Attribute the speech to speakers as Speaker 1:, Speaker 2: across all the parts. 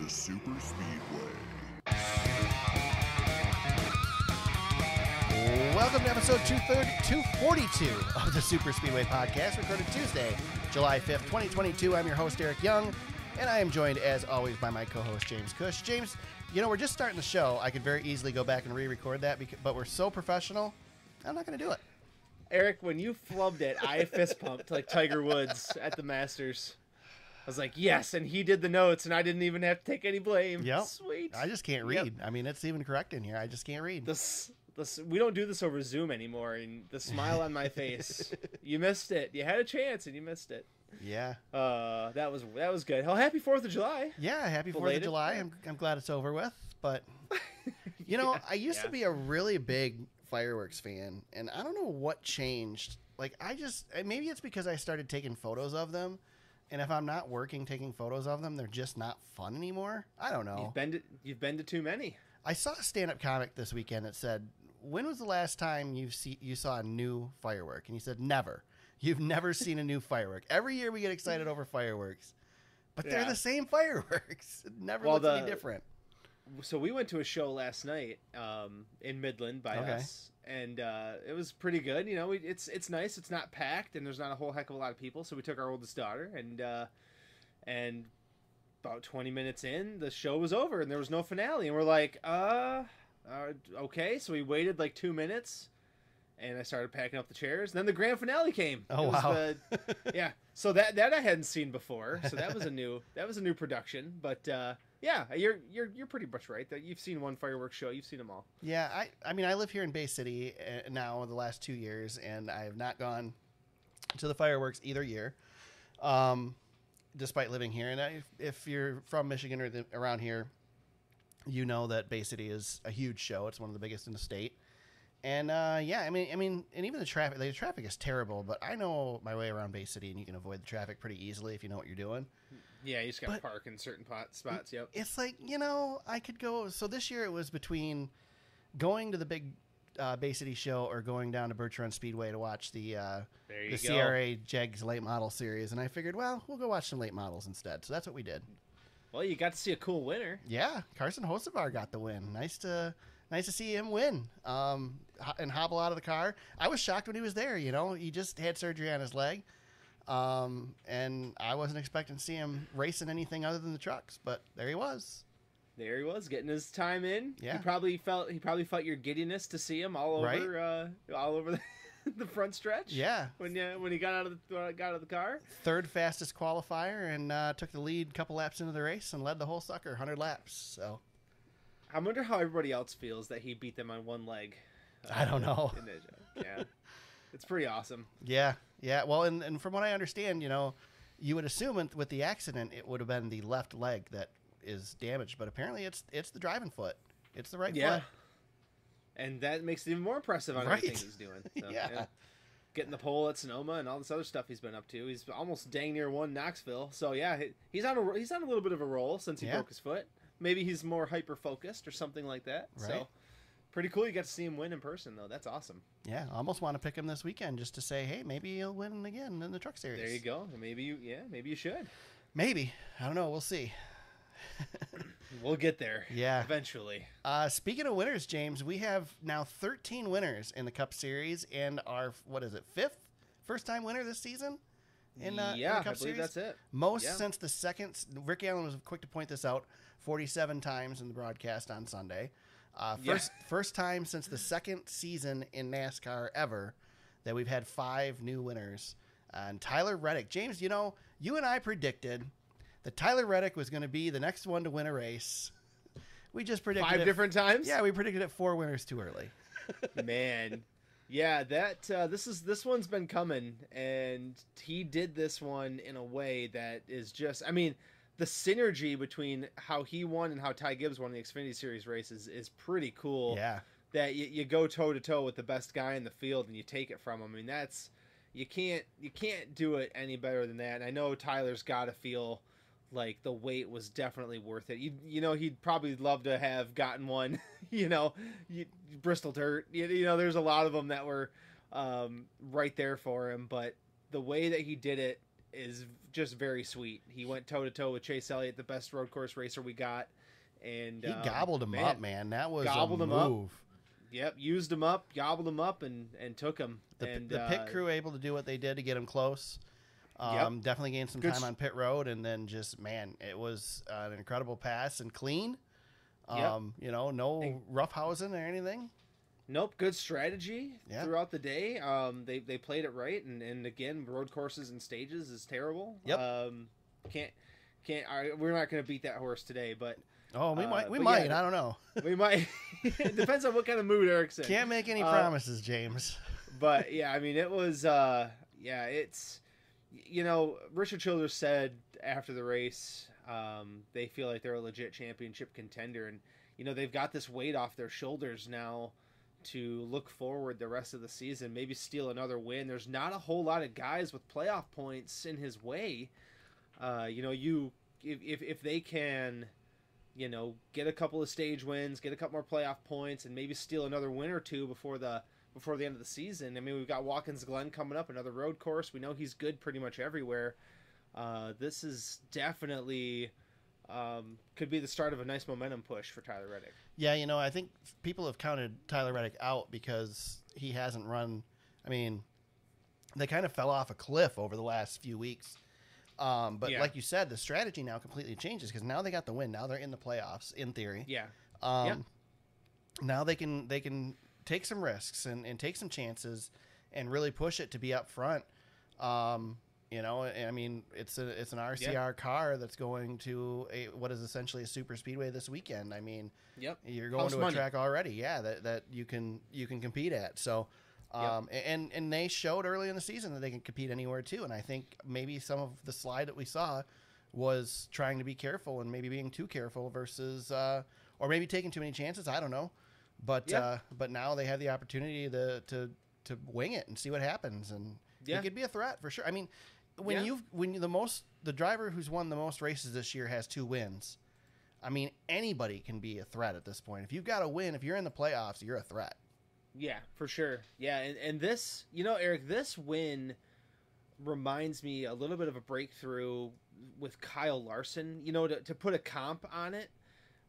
Speaker 1: the Super Speedway.
Speaker 2: Welcome to episode 242 of the Super Speedway podcast, recorded Tuesday, July 5th, 2022. I'm your host, Eric Young, and I am joined, as always, by my co-host, James Cush. James, you know, we're just starting the show. I could very easily go back and re-record that, but we're so professional, I'm not going to do it.
Speaker 3: Eric, when you flubbed it, I fist pumped like Tiger Woods at the Masters. I was like, yes, and he did the notes, and I didn't even have to take any blame.
Speaker 2: Yep.
Speaker 3: Sweet.
Speaker 2: I just can't read. Yep. I mean, it's even correct in here. I just can't read.
Speaker 3: We don't do this over Zoom anymore, and the smile on my face. You missed it. You had a chance, and you missed it.
Speaker 2: Yeah.
Speaker 3: That was good. Oh, happy 4th of July.
Speaker 2: Yeah, happy 4th of July. I'm glad it's over with, but, you know, I used to be a really big fireworks fan, and I don't know what changed. Like, maybe it's because I started taking photos of them. And if I'm not working taking photos of them, they're just not fun anymore. I don't know.
Speaker 3: You've been to too many.
Speaker 2: I saw a stand-up comic this weekend that said, when was the last time you saw a new firework? And he said, never. You've never seen a new firework. Every year we get excited over fireworks. But they're the same fireworks. It never looks any different.
Speaker 3: So we went to a show last night in Midland by us. And it was pretty good. You know, it's nice. It's not packed, and there's not a whole heck of a lot of people. So we took our oldest daughter, and about 20 minutes in, the show was over, and there was no finale. And we're like, okay. So we waited like 2 minutes, and I started packing up the chairs. And then the grand finale came.
Speaker 2: Oh, wow.
Speaker 3: Yeah. So that I hadn't seen before. So that was a new production. But yeah, you're pretty much right that you've seen one fireworks show. You've seen them all.
Speaker 2: Yeah, I mean, I live here in Bay City now the last 2 years, and I have not gone to the fireworks either year, despite living here. And if you're from Michigan or around here, you know that Bay City is a huge show. It's one of the biggest in the state. And yeah, I mean, and even the traffic is terrible. But I know my way around Bay City, and you can avoid the traffic pretty easily if you know what you're doing.
Speaker 3: Yeah, you just got to park in certain spots. Yep.
Speaker 2: It's like, you know, I could go. So this year it was between going to the big Bay City show or going down to Birch Run Speedway to watch the CRA Jegs late model series, and I figured, well, we'll go watch some late models instead. So that's what we did.
Speaker 3: Well, you got to see a cool winner.
Speaker 2: Yeah, Carson Hocevar got the win. Nice to see him win and hobble out of the car. I was shocked when he was there. You know, he just had surgery on his leg, and I wasn't expecting to see him racing anything other than the trucks. But there he was.
Speaker 3: There he was, getting his time in.
Speaker 2: Yeah.
Speaker 3: He probably felt your giddiness to see him all over the front stretch.
Speaker 2: Yeah.
Speaker 3: When he got out of the car.
Speaker 2: Third fastest qualifier, and took the lead a couple laps into the race and led the whole sucker 100 laps. So
Speaker 3: I wonder how everybody else feels that he beat them on one leg.
Speaker 2: I don't know.
Speaker 3: Yeah. It's pretty awesome.
Speaker 2: Yeah. Well, and from what I understand, you know, you would assume with the accident it would have been the left leg that is damaged, but apparently it's the driving foot. It's the right foot.
Speaker 3: And that makes it even more impressive on everything he's doing. So,
Speaker 2: yeah.
Speaker 3: Getting the pole at Sonoma and all this other stuff he's been up to. He's almost dang near won Knoxville. So yeah, he's on a little bit of a roll since he broke his foot. Maybe he's more hyper focused or something like that. Right. So pretty cool. You got to see him win in person though. That's awesome.
Speaker 2: Yeah, I almost want to pick him this weekend just to say, hey, maybe he'll win again in the truck series.
Speaker 3: There you go. Maybe you should.
Speaker 2: Maybe. I don't know. We'll see.
Speaker 3: We'll get there.
Speaker 2: Yeah.
Speaker 3: Eventually.
Speaker 2: Speaking of winners, James, we have now 13 winners in the Cup Series, and our, first time winner this season in the Cup
Speaker 3: I believe
Speaker 2: Series?
Speaker 3: That's it.
Speaker 2: Most since the second. Rick Allen was quick to point this out, 47 times in the broadcast on Sunday. First time since the second season in NASCAR ever that we've had 5 new winners. And Tyler Reddick. James, you know, you and I predicted that Tyler Reddick was going to be the next one to win a race. We just predicted
Speaker 3: 5 different times?
Speaker 2: Yeah, we predicted it 4 winners too early.
Speaker 3: Man. Yeah, that this one's been coming, and he did this one in a way that is just, I mean, the synergy between how he won and how Ty Gibbs won the Xfinity Series races is pretty cool.
Speaker 2: Yeah.
Speaker 3: That you go toe to toe with the best guy in the field and you take it from him. I mean, that's you can't do it any better than that. And I know Tyler's got to feel like the wait was definitely worth it. You know, he'd probably love to have gotten one, Bristol Dirt. You know, there's a lot of them that were right there for him. But the way that he did it is just very sweet. He went toe-to-toe with Chase Elliott, the best road course racer we got. And
Speaker 2: he gobbled him up, man. That was
Speaker 3: gobbled
Speaker 2: a
Speaker 3: him
Speaker 2: move.
Speaker 3: Up. Yep, used him up, gobbled him up, and took him.
Speaker 2: The pit crew able to do what they did to get him close. Definitely gained some time on pit road, and then just, man, it was an incredible pass and clean. No roughhousing or anything.
Speaker 3: Nope, good strategy throughout the day. They played it right, and again, road courses and stages is terrible.
Speaker 2: Yep.
Speaker 3: We're not going to beat that horse today, but
Speaker 2: we might. Yeah, I don't know.
Speaker 3: We might. It depends on what kind of mood Eric's in.
Speaker 2: Can't make any promises, James.
Speaker 3: But yeah, I mean, it was. It's. Richard Childress said after the race, they feel like they're a legit championship contender, and they've got this weight off their shoulders now to look forward the rest of the season, maybe steal another win. There's not a whole lot of guys with playoff points in his way. If they can, get a couple of stage wins, get a couple more playoff points, and maybe steal another win or two before the end of the season. I mean, we've got Watkins Glen coming up, another road course. We know he's good pretty much everywhere. This is definitely could be the start of a nice momentum push for Tyler Reddick.
Speaker 2: Yeah, I think people have counted Tyler Reddick out because he hasn't run. I mean, they kind of fell off a cliff over the last few weeks. But like you said, the strategy now completely changes because now they got the win. Now they're in the playoffs, in theory.
Speaker 3: Yeah.
Speaker 2: Now they can take some risks and take some chances and really push it to be up front. I mean, it's an RCR car that's going to what is essentially a super speedway this weekend. I mean, you're going to a track already, that you can compete at. So, and they showed early in the season that they can compete anywhere too. And I think maybe some of the slide that we saw was trying to be careful and maybe being too careful versus, or maybe taking too many chances. I don't know, but now they have the opportunity to wing it and see what happens, and it could be a threat for sure. I mean, the driver who's won the most races this year has 2 wins. I mean, anybody can be a threat at this point. If you've got a win, if you're in the playoffs, you're a threat. Yeah,
Speaker 3: for sure. Yeah, and this, Eric, this win reminds me a little bit of a breakthrough with Kyle Larson. To put a comp on it,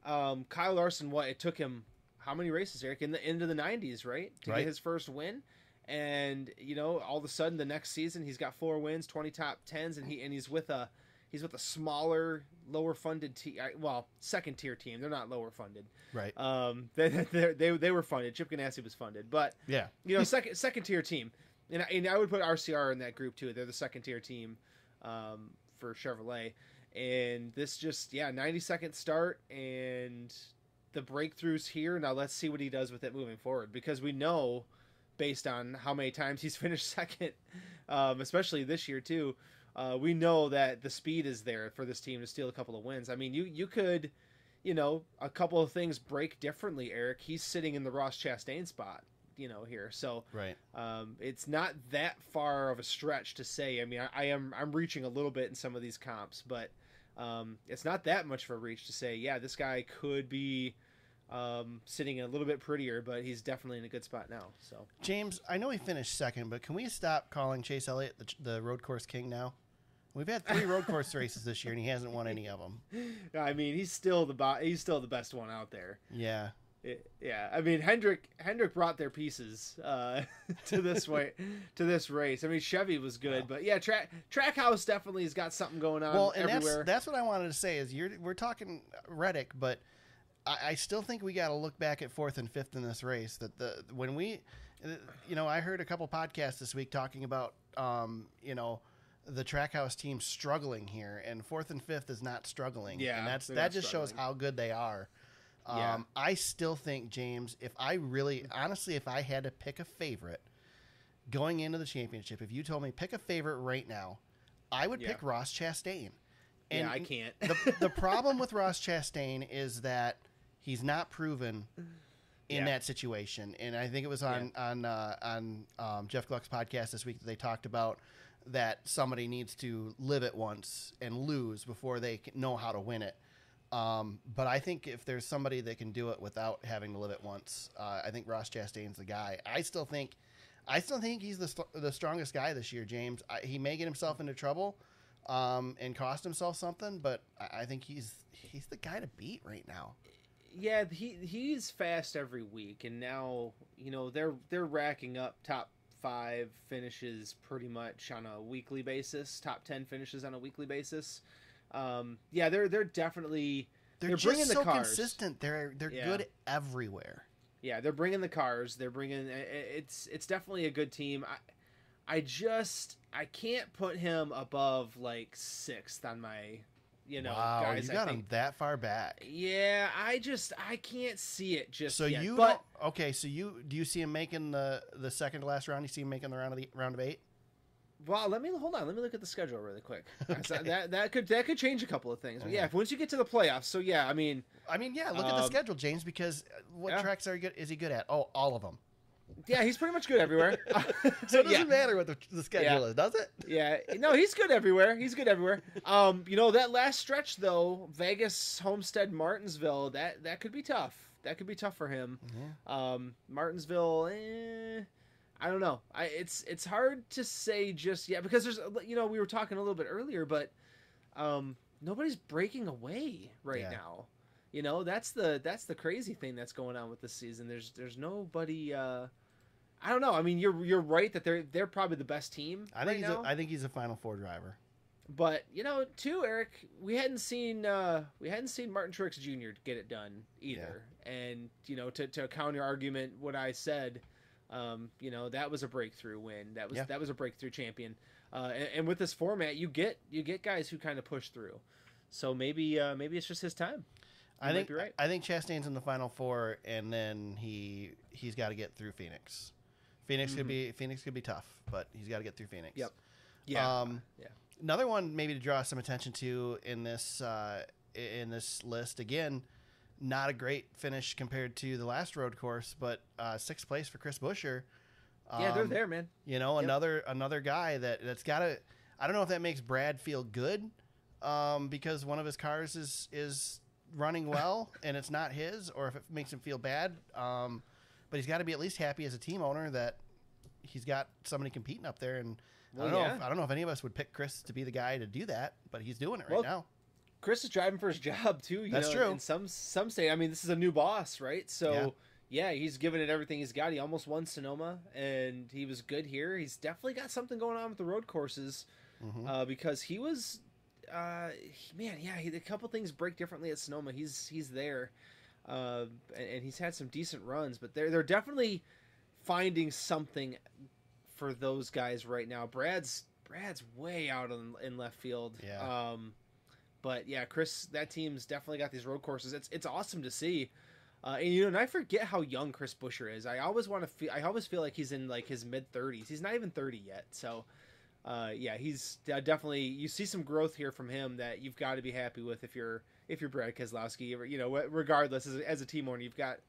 Speaker 3: Kyle Larson, it took him how many races, Eric? Into the 90s, right? To get his first win. And all of a sudden the next season he's got 4 wins, 20 top 10s, and he's with a smaller, lower funded second tier team. They're not lower funded,
Speaker 2: right?
Speaker 3: They were funded. Chip Ganassi was funded, but second tier team. And I would put RCR in that group too. They're the second tier team for Chevrolet. And this just 90-second start, and the breakthroughs here. Now let's see what he does with it moving forward, because we know, based on how many times he's finished second, especially this year too, we know that the speed is there for this team to steal a couple of wins. I mean, you could, a couple of things break differently, Eric. He's sitting in the Ross Chastain spot, here. So
Speaker 2: right.
Speaker 3: It's not that far of a stretch to say. I mean, I'm reaching a little bit in some of these comps, but it's not that much of a reach to say, this guy could be sitting a little bit prettier, but he's definitely in a good spot now. So,
Speaker 2: James, I know he finished second, but can we stop calling Chase Elliott the road course king now? We've had 3 road course races this year, and he hasn't won any of them.
Speaker 3: I mean, he's still the best one out there.
Speaker 2: Yeah.
Speaker 3: I mean, Hendrick brought their pieces to this race. I mean, Chevy was good, but Trackhouse definitely has got something going on.
Speaker 2: Well, and
Speaker 3: everywhere.
Speaker 2: that's what I wanted to say is we're talking Reddick, but I still think we got to look back at 4th and 5th in this race. I heard a couple podcasts this week talking about, the Trackhouse team struggling here, and 4th and 5th is not struggling.
Speaker 3: Yeah,
Speaker 2: and that just shows how good they are. I still think, James, if I had to pick a favorite going into the championship, if you told me pick a favorite right now, I would pick Ross Chastain. And
Speaker 3: I can't.
Speaker 2: the problem with Ross Chastain is that he's not proven in that situation. And I think it was on Jeff Gluck's podcast this week that they talked about that somebody needs to live it once and lose before they know how to win it. But I think if there's somebody that can do it without having to live it once, I think Ross Chastain's the guy. I still think he's the strongest guy this year, James. He may get himself into trouble, and cost himself something. But I think he's the guy to beat right now.
Speaker 3: Yeah, he's fast every week, and now they're racking up top 5 finishes pretty much on a weekly basis, top 10 finishes on a weekly basis. They're definitely
Speaker 2: they're just
Speaker 3: bringing the
Speaker 2: so
Speaker 3: cars.
Speaker 2: Consistent. They're good everywhere.
Speaker 3: Yeah, they're bringing the cars. They're bringing it's definitely a good team. I can't put him above like 6th on my
Speaker 2: wow,
Speaker 3: guys.
Speaker 2: You got him that far back.
Speaker 3: Yeah, I can't see it just
Speaker 2: so
Speaker 3: yet.
Speaker 2: You
Speaker 3: but
Speaker 2: okay, so do you see him making the second to last round? You see him making the round of 8?
Speaker 3: Well, hold on. Let me look at the schedule really quick.
Speaker 2: Okay.
Speaker 3: That could change a couple of things. But yeah, once you get to the playoffs, so yeah, I mean,
Speaker 2: yeah. Look at the schedule, James. Because what tracks is he good at? Oh, all of them.
Speaker 3: Yeah, he's pretty much good everywhere.
Speaker 2: So it doesn't matter what the schedule is, does it?
Speaker 3: Yeah, no, he's good everywhere. That last stretch though, Vegas, Homestead, Martinsville, that could be tough. That could be tough for him. Mm-hmm. Martinsville, I don't know. It's hard to say just yet because there's we were talking a little bit earlier, but nobody's breaking away right now. That's the crazy thing that's going on with this season. There's nobody. I don't know. I mean, you're right that they're probably the best team.
Speaker 2: I think he's a Final Four driver.
Speaker 3: But too, Eric, we hadn't seen Martin Truex Jr. get it done either. Yeah. And to counter argument what I said, that was a breakthrough win. That was a breakthrough champion. And with this format, you get guys who kind of push through. So maybe it's just his time.
Speaker 2: I think you're right. I think Chastain's in the Final Four, and then he's got to get through Phoenix. Phoenix could be tough, but he's got to get through Phoenix.
Speaker 3: Yep. Yeah.
Speaker 2: Another one maybe to draw some attention to in this list again. Not a great finish compared to the last road course, but 6th place for Chris Buescher.
Speaker 3: Yeah, they're there, man.
Speaker 2: Another guy that's got to. I don't know if that makes Brad feel good, because one of his cars is running well and it's not his, or if it makes him feel bad. But he's got to be at least happy as a team owner that he's got somebody competing up there. And I don't know if any of us would pick Chris to be the guy to do that, but he's doing it right now.
Speaker 3: Chris is driving for his job too.
Speaker 2: That's true.
Speaker 3: In some say, I mean, this is a new boss, right? So yeah, he's giving it everything he's got. He almost won Sonoma, and he was good here. He's definitely got something going on with the road courses, because he was, a couple things break differently at Sonoma. He's there. And he's had some decent runs, but they're definitely finding something for those guys right now. Brad's way out in left field.
Speaker 2: Yeah.
Speaker 3: But yeah, Chris, that team's definitely got these road courses. It's awesome to see. And I forget how young Chris Buescher is. I always feel like he's in like his mid-30s. He's not even 30 yet. So he's definitely, you see some growth here from him that you've got to be happy with if you're Brad Keselowski. Regardless, as a team owner, you've got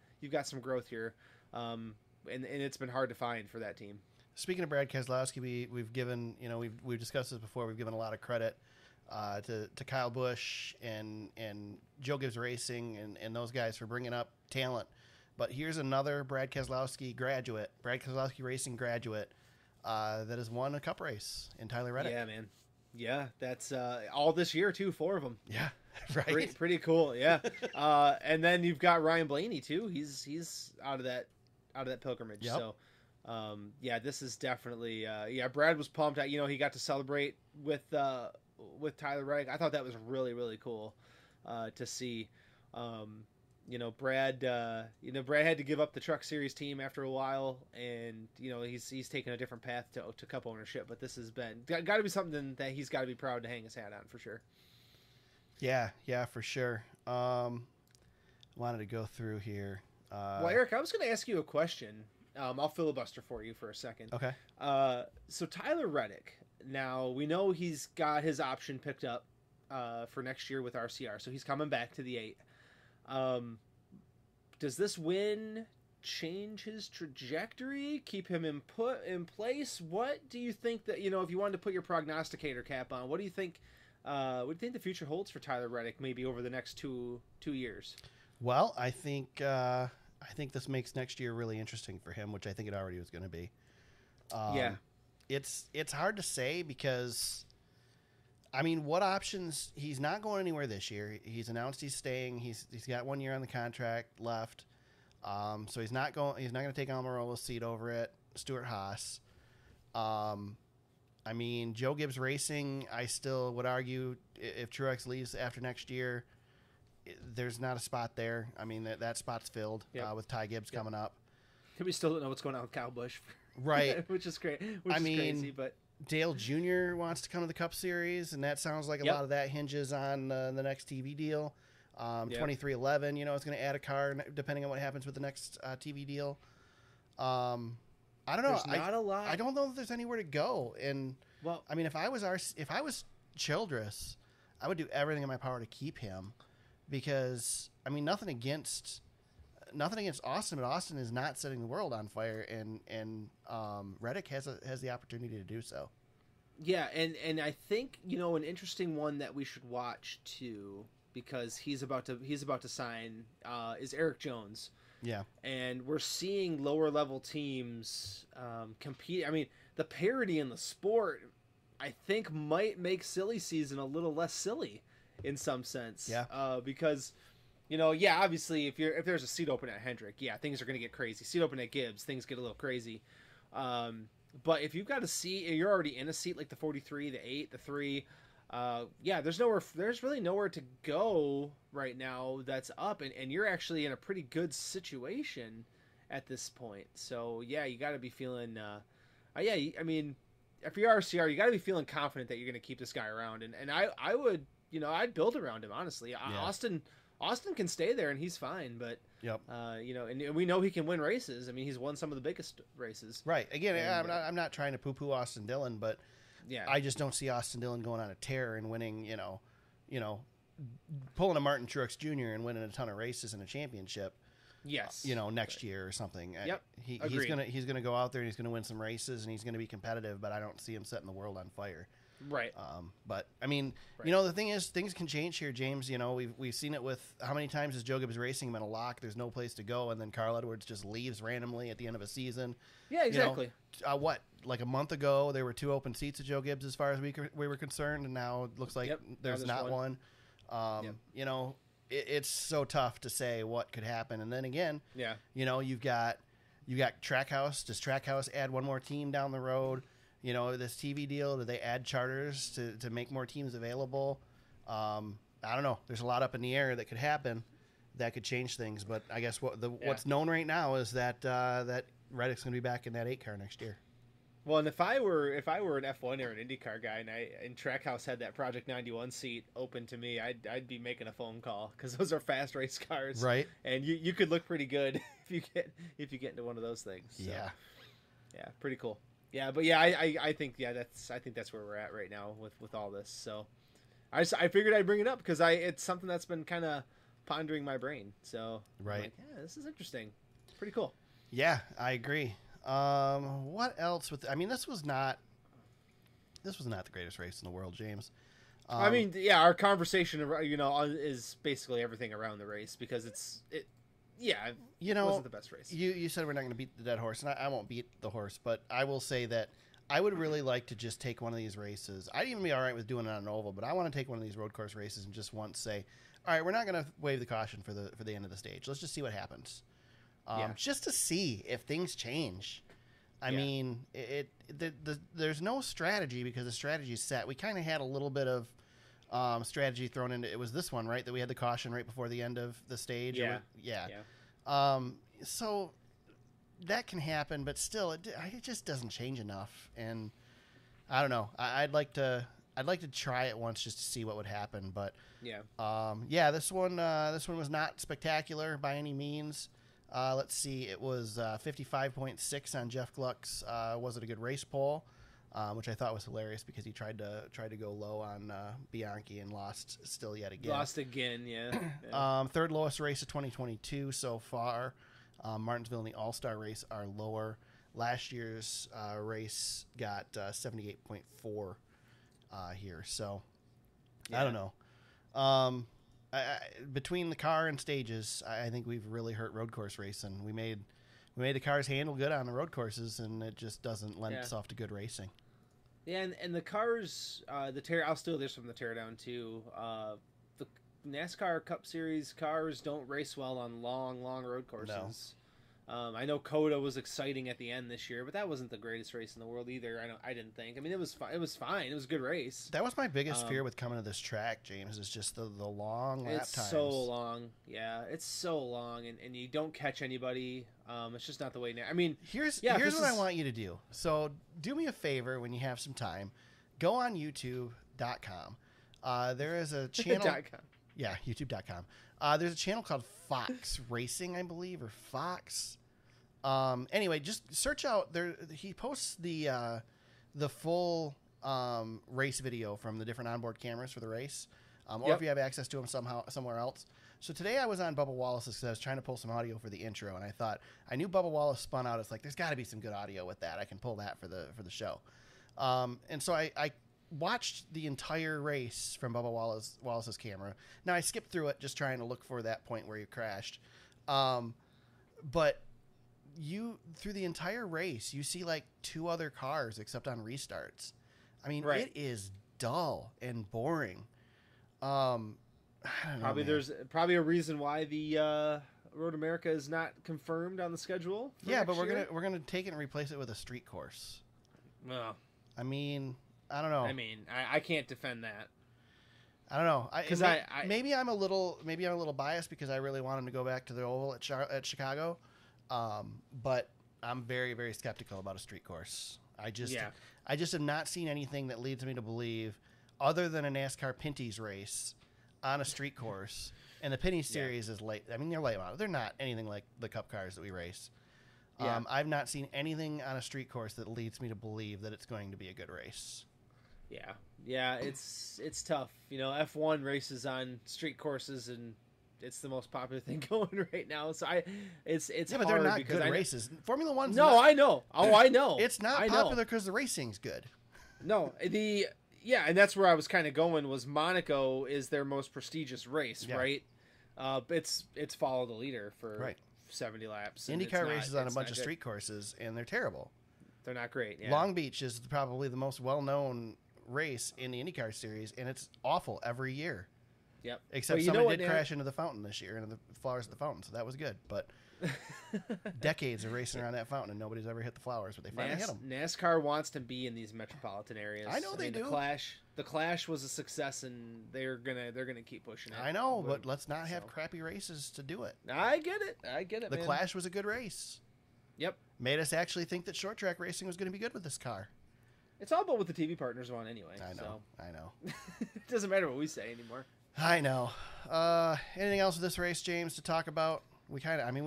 Speaker 3: some growth here, and it's been hard to find for that team.
Speaker 2: Speaking of Brad Keselowski, we've given we've discussed this before. We've given a lot of credit to Kyle Busch and Joe Gibbs Racing and those guys for bringing up talent. But here's another Brad Keselowski Racing graduate that has won a Cup race in Tyler Reddick.
Speaker 3: Yeah, man. Yeah, that's all this year too. 4 of them.
Speaker 2: Yeah, right.
Speaker 3: Pretty cool. Yeah. And then you've got Ryan Blaney too. He's out of that pilgrimage.
Speaker 2: Yep.
Speaker 3: So, this is definitely Brad was pumped. He got to celebrate with Tyler Reddick. I thought that was really, really cool to see. Brad had to give up the Truck Series team after a while, and he's taken a different path to Cup ownership. But this has been got to be something that he's got to be proud to hang his hat on for sure.
Speaker 2: Yeah, for sure. Wanted to go through here.
Speaker 3: Well, Eric, I was going to ask you a question. I'll filibuster for you for a second.
Speaker 2: Okay.
Speaker 3: So Tyler Reddick. Now we know he's got his option picked up for next year with RCR, so he's coming back to the 8. Does this win change his trajectory? Keep him in place? What do you think that if you wanted to put your prognosticator cap on, what do you think? What do you think the future holds for Tyler Reddick maybe over the next two years?
Speaker 2: Well, I think this makes next year really interesting for him, which I think it already was going to be.
Speaker 3: Yeah.
Speaker 2: It's hard to say because I mean, what options? He's not going anywhere this year. He's announced he's staying. He's got 1 year on the contract left. So he's not going. He's not going to take Almirola's seat over at Stuart Haas. I mean, Joe Gibbs Racing, I still would argue if Truex leaves after next year, there's not a spot there. I mean, that spot's filled with Ty Gibbs coming up.
Speaker 3: We still don't know what's going on with Kyle Busch.
Speaker 2: Right.
Speaker 3: Which is great. Which is crazy, but
Speaker 2: Dale Jr. wants to come to the Cup Series, and that sounds like a lot of that hinges on the next TV deal. 2311, it's going to add a car depending on what happens with the next TV deal. I don't know.
Speaker 3: There's not a lot.
Speaker 2: I don't know if there's anywhere to go. And I mean, if I was Childress, I would do everything in my power to keep him, because I mean, nothing against Austin, but Austin is not setting the world on fire, and Reddick has the opportunity to do so.
Speaker 3: Yeah, and I think an interesting one that we should watch too, because he's about to sign is Eric Jones.
Speaker 2: Yeah,
Speaker 3: and we're seeing lower level teams compete. I mean, the parity in the sport, I think, might make silly season a little less silly in some sense.
Speaker 2: Yeah,
Speaker 3: because obviously if there's a seat open at Hendrick, things are going to get crazy. Seat open at Gibbs, things get a little crazy. But if you've got a seat, you're already in a seat like the 43, the 8, the 3. There's really nowhere to go right now that's up, and you're actually in a pretty good situation at this point. So you got to be feeling I mean, if you're RCR, you got to be feeling confident that you're going to keep this guy around, and I would, I'd build around him, honestly. Austin can stay there and he's fine, but and we know he can win races. I mean, he's won some of the biggest races.
Speaker 2: Right. Again, I'm not trying to poo-poo Austin Dillon, but I just don't see Austin Dillon going on a tear and winning, pulling a Martin Truex Jr. and winning a ton of races in a championship.
Speaker 3: Yes.
Speaker 2: Next year or something.
Speaker 3: Yep.
Speaker 2: He's gonna go out there and he's gonna win some races and he's gonna be competitive, but I don't see him setting the world on fire.
Speaker 3: Right.
Speaker 2: But I mean, the thing is, things can change here, James. We've seen it with how many times has Joe Gibbs Racing been a lock? There's no place to go, and then Carl Edwards just leaves randomly at the end of a season.
Speaker 3: Yeah, exactly.
Speaker 2: Like a month ago, there were 2 open seats at Joe Gibbs as far as we were concerned, and now it looks like there's not one. It's so tough to say what could happen, and then again, you've got Trackhouse. Does Trackhouse add one more team down the road? This TV deal, do they add charters to make more teams available? I don't know. There's a lot up in the air that could happen that could change things. But I guess what's known right now is that Reddick's going to be back in that 8 car next year.
Speaker 3: Well, and if I were an F1 or an IndyCar guy and Trackhouse had that Project 91 seat open to me, I'd be making a phone call, because those are fast race cars,
Speaker 2: right?
Speaker 3: And you could look pretty good if you get into one of those things. So, yeah, pretty cool. Yeah, but I think that's where we're at right now with all this. So I figured I'd bring it up because it's something that's been kind of pondering my brain. So
Speaker 2: right,
Speaker 3: this is interesting, pretty cool.
Speaker 2: Yeah, I agree. What else? This was not the greatest race in the world, James.
Speaker 3: Our conversation, is basically everything around the race, because it wasn't the best race.
Speaker 2: You said we're not going to beat the dead horse, and I won't beat the horse, but I will say that I would really like to just take one of these races. I'd even be all right with doing it on an oval, but I want to take one of these road course races and just once say, all right, we're not going to wave the caution for the end of the stage. Let's just see what happens. Just to see if things change. I mean, there's no strategy, because the strategy is set. We kind of had a little bit of strategy thrown into it. Was this one, right? That we had the caution right before the end of the stage.
Speaker 3: Yeah.
Speaker 2: So that can happen, but still, it just doesn't change enough. And I don't know. I'd like to try it once just to see what would happen. But this one was not spectacular by any means. Let's see. It was 55.6 on Jeff Gluck's Was It a Good Race poll, which I thought was hilarious, because he tried to go low on Bianchi and lost still yet again.
Speaker 3: Lost again, yeah.
Speaker 2: Third lowest race of 2022 so far. Martinsville and the All-Star race are lower. Last year's race got 78.4 here. So I don't know. Between the car and stages, I think we've really hurt road course racing. We made the cars handle good on the road courses, and it just doesn't lend itself to good racing.
Speaker 3: Yeah, and the cars, I'll steal this from the teardown too. The NASCAR Cup Series cars don't race well on long road courses. No. I know Coda was exciting at the end this year, but that wasn't the greatest race in the world either. I didn't think. I mean, it was fine. It was a good race.
Speaker 2: That was my biggest fear with coming to this track, James, is just the long lap times.
Speaker 3: It's so long. Yeah, it's so long, and you don't catch anybody. It's just not the way. I mean,
Speaker 2: here's what I want you to do. So do me a favor when you have some time. Go on YouTube.com. There is a channel. Yeah, YouTube.com. There's a channel called Fox Racing, I believe, or Fox. Anyway, just search out there. He posts the full race video from the different onboard cameras for the race, or if you have access to them somewhere else. So today I was on Bubba Wallace's because I was trying to pull some audio for the intro, and I thought I knew Bubba Wallace spun out. It's like there's got to be some good audio with that. I can pull that for the show. And so I watched the entire race from Bubba Wallace's camera. Now I skipped through it just trying to look for that point where you crashed, but through the entire race you see like 2 other cars except on restarts. I mean, It is dull and boring. I don't know,
Speaker 3: there's probably a reason why the Road America is not confirmed on the schedule.
Speaker 2: Yeah, but we're gonna take it and replace it with a street course.
Speaker 3: Well,
Speaker 2: I mean, I don't know.
Speaker 3: I mean, I can't defend that.
Speaker 2: I don't know. Because maybe I'm a little biased because I really want him to go back to the oval at Chicago. But I'm very, very skeptical about a street course. I just have not seen anything that leads me to believe, other than a NASCAR Pinty's race on a street course. And the Pinty series is late. I mean, they're late model. They're not anything like the Cup cars that we race. Yeah. I've not seen anything on a street course that leads me to believe that it's going to be a good race.
Speaker 3: Yeah, it's tough. You know, F1 races on street courses, and it's the most popular thing going right now. So it's
Speaker 2: but
Speaker 3: hard
Speaker 2: they're not
Speaker 3: because
Speaker 2: good races. Formula One's
Speaker 3: I know. Oh, I know.
Speaker 2: It's not popular because the racing's good.
Speaker 3: No, and that's where I was kind of going. Was Monaco is their most prestigious race, right? It's follow the leader for 70 laps.
Speaker 2: IndyCar races on a bunch of street courses, and they're terrible.
Speaker 3: They're not great. Yeah.
Speaker 2: Long Beach is probably the most well-known race in the IndyCar series, and it's awful every year.
Speaker 3: Yep.
Speaker 2: Except somebody did crash into the fountain this year, into the flowers of the fountain, so that was good. But decades of racing around that fountain, and nobody's ever hit the flowers, but they finally hit them.
Speaker 3: NASCAR wants to be in these metropolitan areas.
Speaker 2: I know they do.
Speaker 3: The Clash was a success, and they're gonna keep pushing it.
Speaker 2: I know, but let's not have crappy races to do it.
Speaker 3: I get it.
Speaker 2: The Clash was a good race.
Speaker 3: Yep.
Speaker 2: Made us actually think that short track racing was going to be good with this car.
Speaker 3: It's all about what the TV partners want anyway.
Speaker 2: I know.
Speaker 3: It doesn't matter what we say anymore.
Speaker 2: I know. Anything else with this race, James, to talk about? We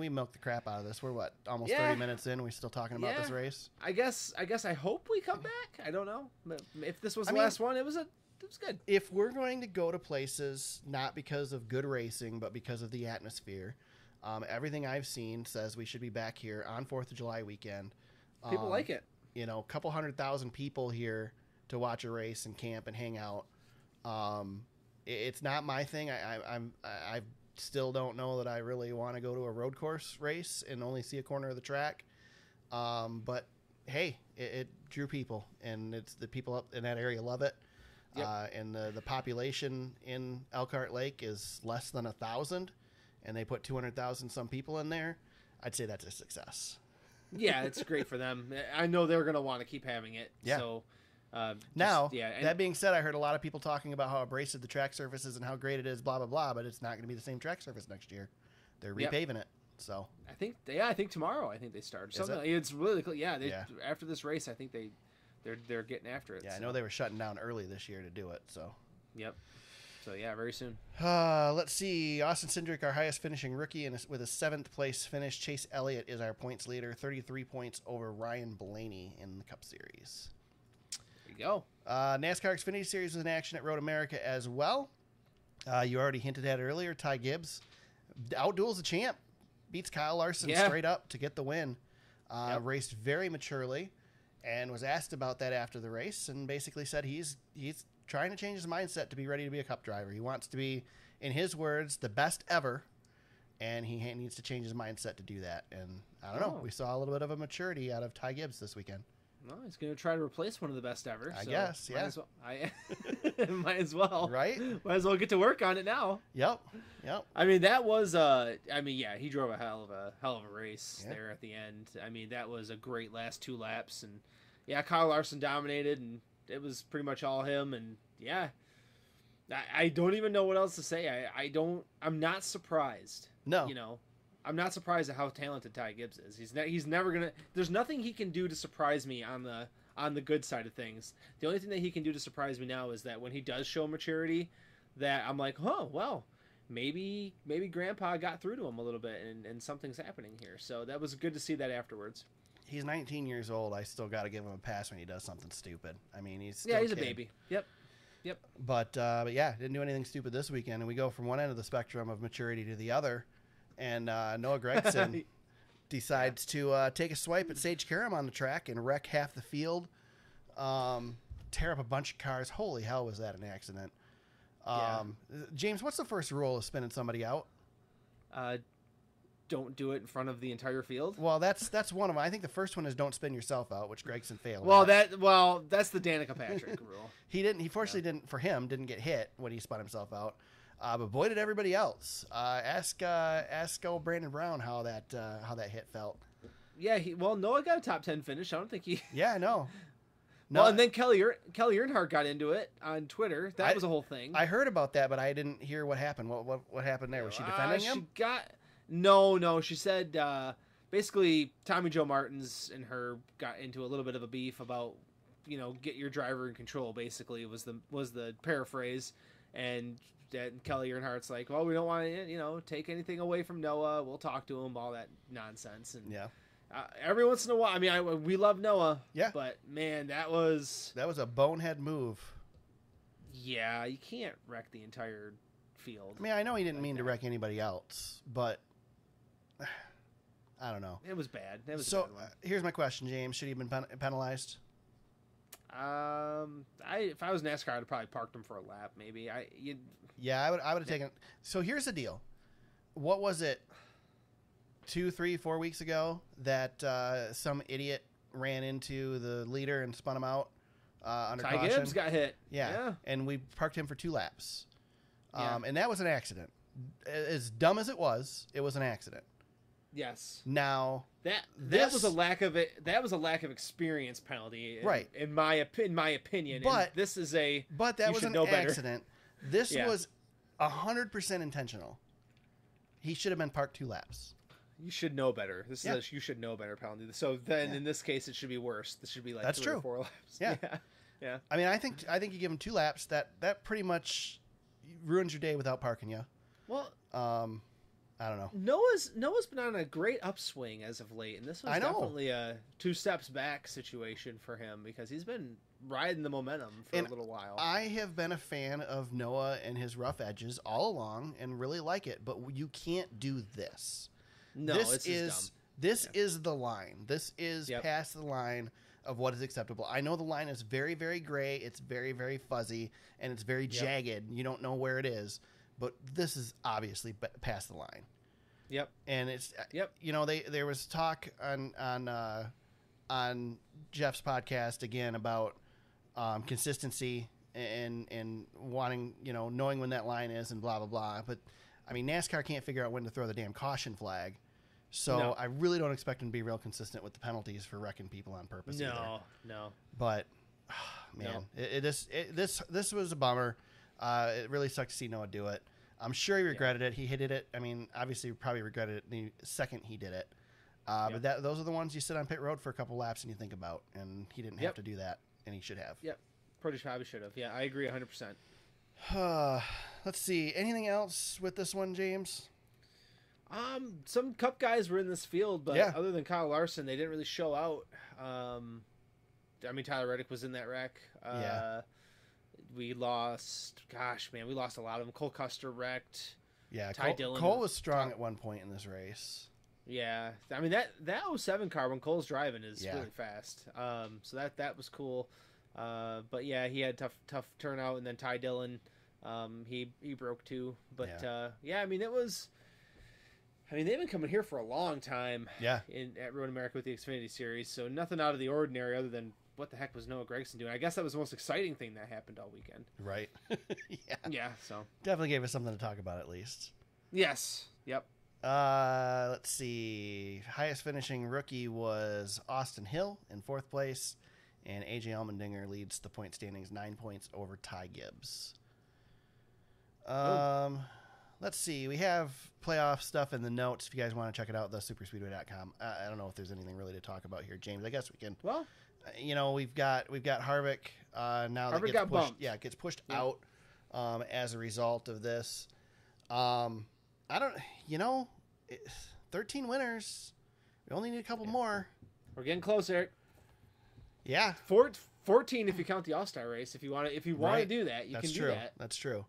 Speaker 2: milked the crap out of this. We're almost 30 minutes in. We're still talking about this race.
Speaker 3: I guess I hope we come back. I don't know. If this was the last one, it was good.
Speaker 2: If we're going to go to places not because of good racing, but because of the atmosphere, everything I've seen says we should be back here on 4th of July weekend.
Speaker 3: People like it.
Speaker 2: You know, a couple 100,000 people here to watch a race and camp and hang out. It's not my thing. I still don't know that I really want to go to a road course race and only see a corner of the track. But hey, it drew people, and it's the people up in that area love it. Yep. And the population in Elkhart Lake is less than 1,000, and they put 200,000 some people in there. I'd say that's a success.
Speaker 3: Yeah, it's great for them. I know they're going to want to keep having it. Yeah. So,
Speaker 2: that being said, I heard a lot of people talking about how abrasive the track surface is and how great it is, blah, blah, blah, but it's not going to be the same track surface next year. They're repaving it. So
Speaker 3: I think tomorrow they start. It's really cool. Yeah, after this race, I think they're getting after it.
Speaker 2: Yeah, I know they were shutting down early this year to do it. So
Speaker 3: yep. So yeah, very soon.
Speaker 2: Let's see. Austin Cindric, our highest finishing rookie, and with a 7th place finish. Chase Elliott is our points leader, 33 points over Ryan Blaney in the Cup Series.
Speaker 3: There you go.
Speaker 2: NASCAR Xfinity Series was in action at Road America as well. You already hinted at it earlier. Ty Gibbs outduels the champ, beats Kyle Larson straight up to get the win. Raced very maturely, and was asked about that after the race, and basically said he's trying to change his mindset to be ready to be a Cup driver. He wants to be, in his words, the best ever, and he needs to change his mindset to do that. And I don't know. We saw a little bit of a maturity out of Ty Gibbs this weekend.
Speaker 3: Well, he's going to try to replace one of the best ever.
Speaker 2: I guess, yeah.
Speaker 3: Might as well.
Speaker 2: Right?
Speaker 3: Might as well get to work on it now.
Speaker 2: Yep.
Speaker 3: I mean, that was, he drove a hell of a race there at the end. I mean, that was a great last 2 laps. And, yeah, Kyle Larson dominated, and it was pretty much all him. And, yeah, I don't even know what else to say. I'm not surprised.
Speaker 2: No.
Speaker 3: You know, I'm not surprised at how talented Ty Gibbs is. He's never gonna. There's nothing he can do to surprise me on the good side of things. The only thing that he can do to surprise me now is that when he does show maturity, that I'm like, oh well, maybe Grandpa got through to him a little bit, and something's happening here. So that was good to see that afterwards.
Speaker 2: He's 19 years old. I still got to give him a pass when he does something stupid. I mean, he's still
Speaker 3: he's a baby. Yep.
Speaker 2: But yeah, didn't do anything stupid this weekend, and we go from one end of the spectrum of maturity to the other. And Noah Gragson decides to take a swipe at Sage Karam on the track and wreck half the field, tear up a bunch of cars. Holy hell, was that an accident? James, what's the first rule of spinning somebody out?
Speaker 3: Don't do it in front of the entire field.
Speaker 2: Well, that's one of them. I think the first one is don't spin yourself out, which Gragson failed.
Speaker 3: That's the Danica Patrick rule.
Speaker 2: He fortunately didn't get hit when he spun himself out. But boy, did everybody else. Ask old Brandon Brown how that hit felt.
Speaker 3: Yeah, Noah got a top 10 finish. I don't think he.
Speaker 2: Yeah, I know.
Speaker 3: No, well, and then Kelly Earnhart got into it on Twitter. That was a whole thing.
Speaker 2: I heard about that, but I didn't hear what happened. What happened there? Was she defending him?
Speaker 3: No. She said basically Tommy Joe Martins and her got into a little bit of a beef about get your driver in control. Basically, was the paraphrase, and Kelly Earnhardt's like, well, we don't want to take anything away from Noah. We'll talk to him, all that nonsense. And
Speaker 2: yeah.
Speaker 3: Every once in a while, I mean, we love Noah.
Speaker 2: Yeah.
Speaker 3: But man, that was
Speaker 2: a bonehead move.
Speaker 3: Yeah, you can't wreck the entire field.
Speaker 2: I mean, I know he didn't mean to wreck anybody else, but I don't know.
Speaker 3: It was bad.
Speaker 2: So here's my question, James: should he have been penalized?
Speaker 3: If I was NASCAR, I'd have probably parked him for a lap. Maybe I would have taken. So here's the deal: what was it? 2, 3, 4 weeks ago that some idiot ran into the leader and spun him out under Ty
Speaker 2: caution.
Speaker 3: Gibbs got hit.
Speaker 2: Yeah, and we parked him for 2 laps,
Speaker 3: yeah.
Speaker 2: And that was an accident. As dumb as it was an accident.
Speaker 3: Yes.
Speaker 2: Now
Speaker 3: that was a lack of experience penalty,
Speaker 2: right?
Speaker 3: In my opinion.
Speaker 2: But
Speaker 3: and this is that
Speaker 2: was an accident. This was 100% intentional. He should have been parked 2 laps.
Speaker 3: You should know better. This is you should know better penalty. So then in this case, it should be worse. This should be like 3 or 4 laps.
Speaker 2: Yeah. I mean, I think you give him 2 laps. That pretty much ruins your day without parking you.
Speaker 3: Well,
Speaker 2: I don't know.
Speaker 3: Noah's been on a great upswing as of late, and this was definitely a 2 steps back situation for him because he's been riding the momentum for a little while.
Speaker 2: I have been a fan of Noah and his rough edges all along and really like it, but you can't do this.
Speaker 3: No, this is
Speaker 2: the line. This is past the line of what is acceptable. I know the line is very, very gray. It's very, very fuzzy, and it's very jagged. You don't know where it is, but this is obviously past the line.
Speaker 3: Yep.
Speaker 2: And it's there was talk on Jeff's podcast again about consistency and wanting knowing when that line is and blah blah blah. But I mean, NASCAR can't figure out when to throw the damn caution flag. So I really don't expect him to be real consistent with the penalties for wrecking people on purpose.
Speaker 3: No.
Speaker 2: But man, this was a bummer. It really sucked to see Noah do it. I'm sure he regretted it. He hated it. I mean, obviously, he probably regretted it the second he did it. But those are the ones you sit on pit road for a couple laps and you think about. And he didn't have to do that, and he should have.
Speaker 3: Yep, probably should have. Yeah, I agree 100%.
Speaker 2: Let's see. Anything else with this one, James?
Speaker 3: Some Cup guys were in this field, but other than Kyle Larson, they didn't really show out. I mean, Tyler Reddick was in that wreck. We lost a lot of them. Cole Custer wrecked.
Speaker 2: Yeah,
Speaker 3: Ty Dillon.
Speaker 2: Cole was strong at one point in this race.
Speaker 3: Yeah, I mean that 07 car when Cole's driving is really fast. So that was cool. But yeah, he had tough turnout, and then Ty Dillon, he broke too. But I mean I mean, they've been coming here for a long time.
Speaker 2: Yeah.
Speaker 3: At Road America with the Xfinity Series, so nothing out of the ordinary other than what the heck was Noah Gragson doing? I guess that was the most exciting thing that happened all weekend.
Speaker 2: Right. Yeah.
Speaker 3: Yeah. So
Speaker 2: definitely gave us something to talk about at least.
Speaker 3: Yes. Yep.
Speaker 2: Let's see. Highest finishing rookie was Austin Hill in 4th place, and AJ Allmendinger leads the point standings 9 points over Ty Gibbs. Let's see. We have playoff stuff in the notes. If you guys want to check it out, thesuperspeedway.com. I don't know if there's anything really to talk about here, James. I guess we can.
Speaker 3: Well,
Speaker 2: we've got Harvick now.
Speaker 3: Harvick
Speaker 2: that gets
Speaker 3: got
Speaker 2: pushed,
Speaker 3: bumped.
Speaker 2: Yeah, gets pushed out as a result of this. I don't. 13 winners. We only need a couple more.
Speaker 3: We're getting closer.
Speaker 2: Yeah.
Speaker 3: 14 if you count the All-Star race. If you want to do that, you can do that.
Speaker 2: That's true.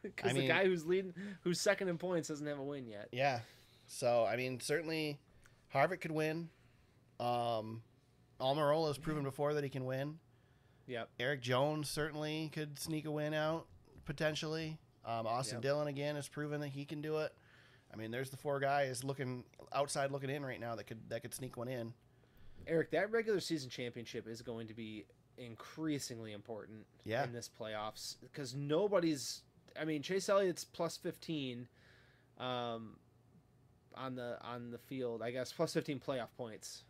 Speaker 3: Because the guy who's second in points doesn't have a win yet.
Speaker 2: Yeah. So, certainly Harvick could win. Almirola has proven before that he can win.
Speaker 3: Yep.
Speaker 2: Eric Jones certainly could sneak a win out, potentially. Austin Dillon, again, has proven that he can do it. There's the 4 guys looking in right now that could sneak one in.
Speaker 3: Eric, that regular season championship is going to be increasingly important in this playoffs because nobody's. Chase Elliott's plus 15 on the field, I guess, plus 15 playoff points.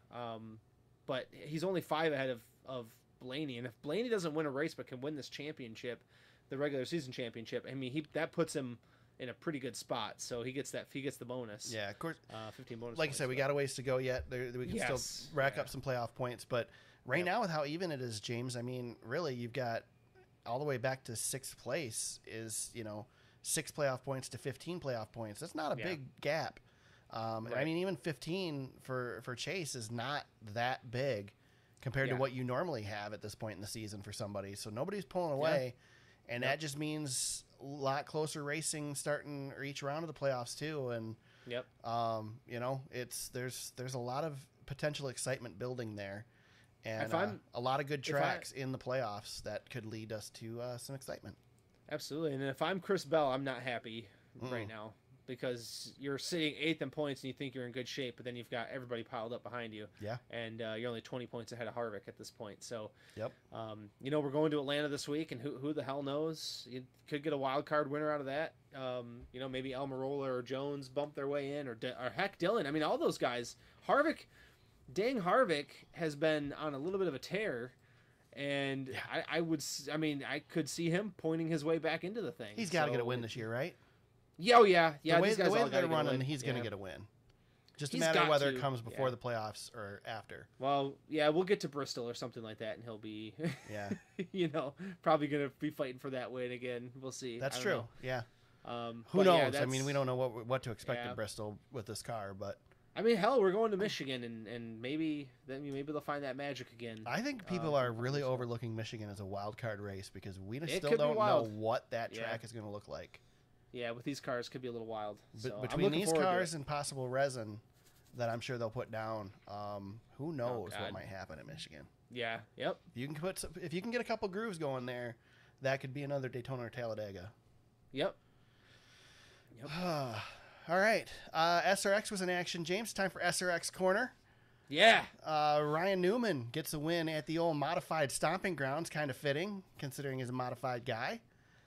Speaker 3: But he's only 5 ahead of Blaney, and if Blaney doesn't win a race but can win this championship, the regular season championship, that puts him in a pretty good spot. So he gets the bonus.
Speaker 2: Yeah, of course.
Speaker 3: 15 bonus.
Speaker 2: Like you said, we got a ways to go yet. We can still rack up some playoff points, but right now with how even it is, James, really you've got all the way back to 6th place is 6 playoff points to 15 playoff points. That's not a big gap.
Speaker 3: Right.
Speaker 2: Even 15 for Chase is not that big compared to what you normally have at this point in the season for somebody. So nobody's pulling away, and that just means a lot closer racing starting or each round of the playoffs too. And there's a lot of potential excitement building there, and a lot of good tracks in the playoffs that could lead us to some excitement.
Speaker 3: Absolutely. And if I'm Chris Bell, I'm not happy right now. Because you're sitting 8th in points and you think you're in good shape, but then you've got everybody piled up behind you. Yeah. And you're only 20 points ahead of Harvick at this point. So, we're going to Atlanta this week, and who the hell knows? You could get a wild card winner out of that. Maybe Almirola or Jones bump their way in, or heck, Dillon. All those guys. Harvick has been on a little bit of a tear. And I could see him pointing his way back into the thing.
Speaker 2: He's got to get a win this year, right?
Speaker 3: Yeah.
Speaker 2: The way they're running, he's going to get a win. Just a matter of whether it comes before the playoffs or after.
Speaker 3: Well, we'll get to Bristol or something like that, and he'll be, probably going to be fighting for that win again. We'll see.
Speaker 2: That's true. Know. Yeah. Who knows? We don't know what to expect at Bristol with this car, but
Speaker 3: hell, we're going to Michigan, and maybe they'll find that magic again.
Speaker 2: I think people are really overlooking Michigan as a wild card race because we still don't know what that track is going to look like.
Speaker 3: Yeah, with these cars, could be a little wild. So
Speaker 2: between these cars and possible resin that I'm sure they'll put down, who knows what might happen in Michigan?
Speaker 3: Yeah. Yep.
Speaker 2: If you can get a couple grooves going there, that could be another Daytona or Talladega.
Speaker 3: Yep.
Speaker 2: All right. SRX was in action. James, time for SRX Corner.
Speaker 3: Yeah.
Speaker 2: Ryan Newman gets a win at the old modified stomping grounds. Kind of fitting, considering he's a modified guy.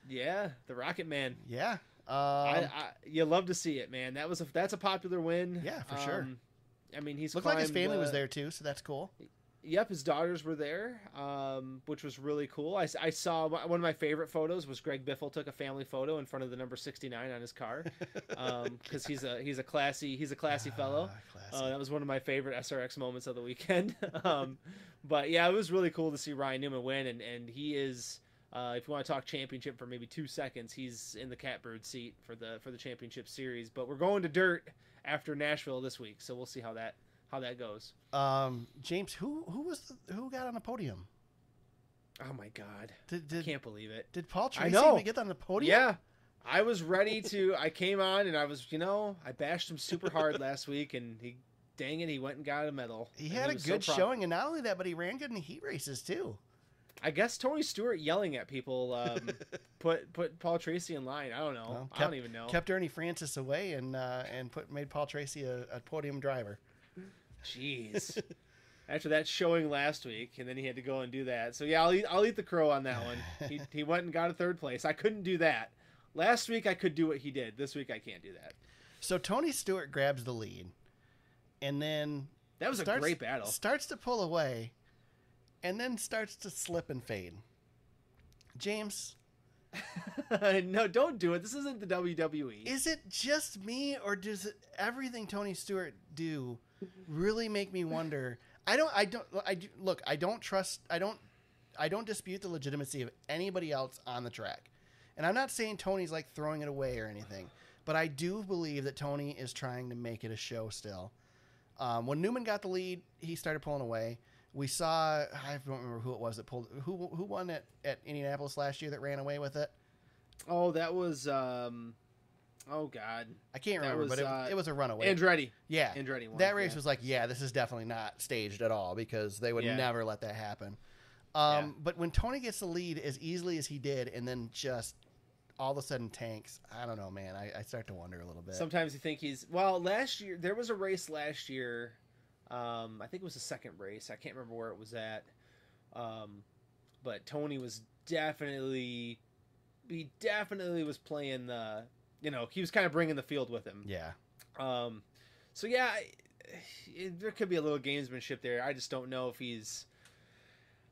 Speaker 3: Yeah, the Rocket Man.
Speaker 2: Yeah.
Speaker 3: You love to see it, man. That's a popular win.
Speaker 2: Yeah, for sure.
Speaker 3: He's
Speaker 2: looked like his family was there too, so that's cool.
Speaker 3: Yep, his daughters were there, which was really cool. I saw one of my favorite photos was Greg Biffle took a family photo in front of the number 69 on his car, because he's a classy fellow. That was one of my favorite SRX moments of the weekend. But yeah, it was really cool to see Ryan Newman win, and he is. If you want to talk championship for maybe 2 seconds, he's in the catbird seat for the championship series. But we're going to dirt after Nashville this week, so we'll see how that goes.
Speaker 2: James, who got on the podium?
Speaker 3: Oh my God! I can't believe it.
Speaker 2: Did Paul Tracy even get on the podium?
Speaker 3: Yeah, I was ready to. I came on and I was, I bashed him super hard last week, and he went and got a medal.
Speaker 2: He had a good showing, and not only that, but he ran good in the heat races too.
Speaker 3: I guess Tony Stewart yelling at people put Paul Tracy in line. I don't know.
Speaker 2: Well,
Speaker 3: I don't even know.
Speaker 2: Kept Ernie Francis away and made Paul Tracy a podium driver.
Speaker 3: Jeez. After that showing last week, and then he had to go and do that. So yeah, I'll eat the crow on that one. He went and got a third place. I couldn't do that. Last week I could do what he did. This week I can't do that.
Speaker 2: So Tony Stewart grabs the lead, and then
Speaker 3: that was a great battle.
Speaker 2: Starts to pull away, and then starts to slip and fade. James,
Speaker 3: no, don't do it. This isn't the WWE.
Speaker 2: Is it just me, or does everything Tony Stewart do really make me wonder? I don't dispute the legitimacy of anybody else on the track. And I'm not saying Tony's like throwing it away or anything, but I do believe that Tony is trying to make it a show still. When Newman got the lead, he started pulling away. We saw, I don't remember who it was that pulled, who won at Indianapolis last year that ran away with it?
Speaker 3: Oh, that was, oh God.
Speaker 2: I can't remember, but it was a runaway.
Speaker 3: Andretti.
Speaker 2: Yeah.
Speaker 3: Andretti won.
Speaker 2: That race was like, yeah, this is definitely not staged at all because they would never let that happen. But when Tony gets the lead as easily as he did and then just all of a sudden tanks, I don't know, man. I start to wonder a little bit.
Speaker 3: Sometimes you think last year, there was a race last year. I think it was the second race. I can't remember where it was at. But Tony was definitely was playing he was kind of bringing the field with him.
Speaker 2: Yeah.
Speaker 3: So yeah, there could be a little gamesmanship there. I just don't know if he's.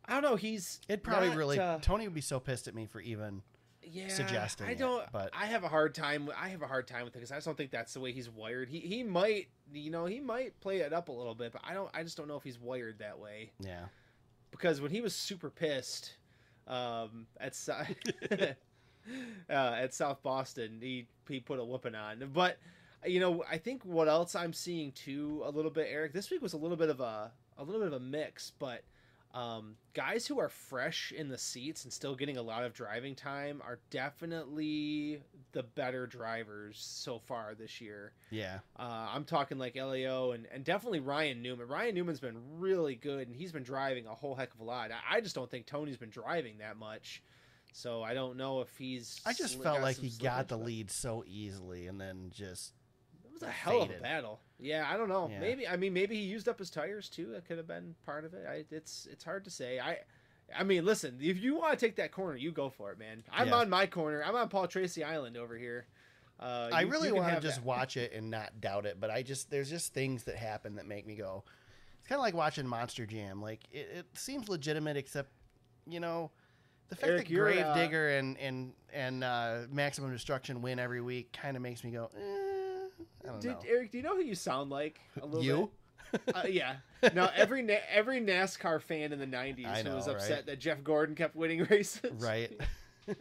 Speaker 3: I don't know.
Speaker 2: It'd probably Tony would be so pissed at me for even suggesting. But
Speaker 3: I have a hard time. with it because I just don't think that's the way he's wired. He might play it up a little bit, but I just don't know if he's wired that way.
Speaker 2: Yeah.
Speaker 3: Because when he was super pissed at South Boston, he put a whooping on. But I think what else I'm seeing too a little bit, Eric. This week was a little bit of a mix, but guys who are fresh in the seats and still getting a lot of driving time are definitely the better drivers so far this year.
Speaker 2: Yeah.
Speaker 3: I'm talking like LAO and definitely Ryan Newman. Ryan Newman's been really good, and he's been driving a whole heck of a lot. I just don't think Tony's been driving that much. So I don't know if he's...
Speaker 2: I just felt like he got the lead so easily and then just...
Speaker 3: It was a hell of a battle. Yeah, I don't know. Yeah. Maybe he used up his tires too. That could have been part of it. It's hard to say. I mean, listen, if you want to take that corner, you go for it, man. I'm on my corner. I'm on Paul Tracy Island over here.
Speaker 2: I really want to just watch it and not doubt it, but there's just things that happen that make me go... It's kind of like watching Monster Jam. Like, it seems legitimate, except, the fact that Gravedigger and Maximum Destruction win every week kind of makes me go, I don't know.
Speaker 3: Eric, do you know who you sound like a little bit? Yeah. No, every NASCAR fan in the 90s who was upset that Jeff Gordon kept winning races.
Speaker 2: Right.
Speaker 3: Yeah.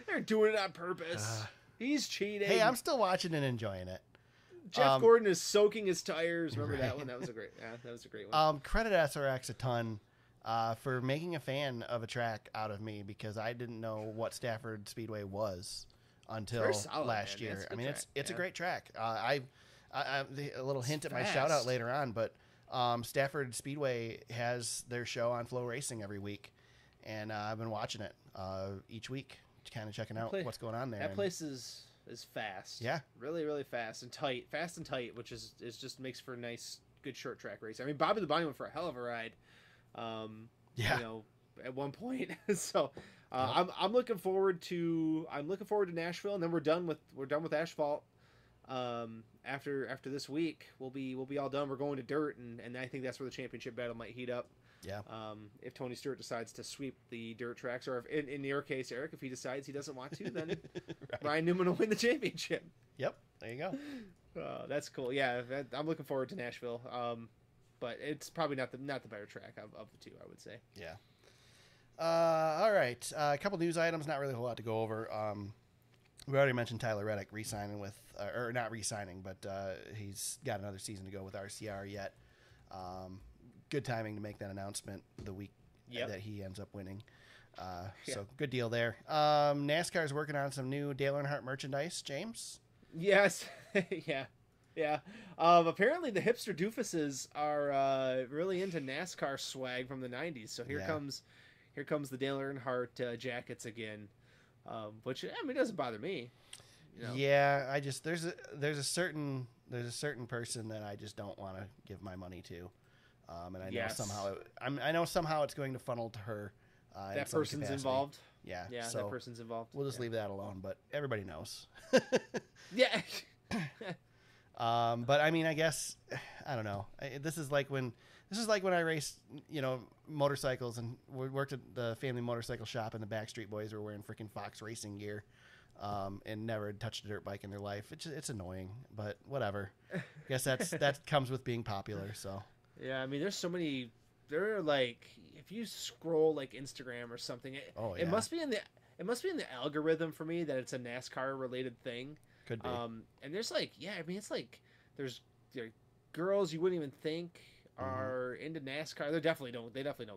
Speaker 3: They're doing it on purpose. He's cheating.
Speaker 2: Hey, I'm still watching and enjoying it.
Speaker 3: Jeff Gordon is soaking his tires. Remember that one? That was a great one.
Speaker 2: Credit SRX a ton for making a fan of a track out of me because I didn't know what Stafford Speedway was until last year. I mean, it's a great track. A little hint at my shout out later on, but Stafford Speedway has their show on Flow Racing every week, and I've been watching it each week, kind of checking out what's going on there.
Speaker 3: That place is fast.
Speaker 2: Yeah,
Speaker 3: really, really fast and tight, which is just makes for a nice, good short track race. I mean, Bobby the Bonnie went for a hell of a ride. At one point, so. I'm looking forward to Nashville, and then we're done with asphalt. After this week, we'll be all done. We're going to dirt, and I think that's where the championship battle might heat up.
Speaker 2: Yeah.
Speaker 3: If Tony Stewart decides to sweep the dirt tracks, or if, in your case, Eric, if he decides he doesn't want to, then right. Ryan Newman will win the championship.
Speaker 2: Yep. There you
Speaker 3: go. That's cool. Yeah, I'm looking forward to Nashville. But it's probably not the better track of the two, I would say.
Speaker 2: Yeah. All right. A couple news items, not really a whole lot to go over. We already mentioned Tyler Reddick re-signing with, or not re-signing, but he's got another season to go with RCR yet. Good timing to make that announcement the week that he ends up winning. So good deal there. NASCAR is working on some new Dale Earnhardt merchandise, James.
Speaker 3: Yes. Yeah. Apparently the hipster doofuses are really into NASCAR swag from the 90s. So here here comes the Dale Earnhardt jackets again, which I mean doesn't bother me. You know?
Speaker 2: Yeah, I just there's a certain person that I just don't want to give my money to, and I know I know somehow it's going to funnel to her.
Speaker 3: That person's involved.
Speaker 2: Yeah,
Speaker 3: so that person's involved.
Speaker 2: We'll just leave that alone. But everybody knows.
Speaker 3: Yeah.
Speaker 2: But I mean, I guess I don't know. This is like when I raced, motorcycles and we worked at the family motorcycle shop, and the Backstreet Boys were wearing freaking Fox racing gear, and never had touched a dirt bike in their life. It's annoying, but whatever. I guess that comes with being popular. So
Speaker 3: yeah, I mean, there's so many. There are like, if you scroll like Instagram or something, it must be in the algorithm for me that it's a NASCAR related thing.
Speaker 2: Could be.
Speaker 3: And there's like, yeah, I mean, it's like there are girls you wouldn't even think are into NASCAR. They definitely don't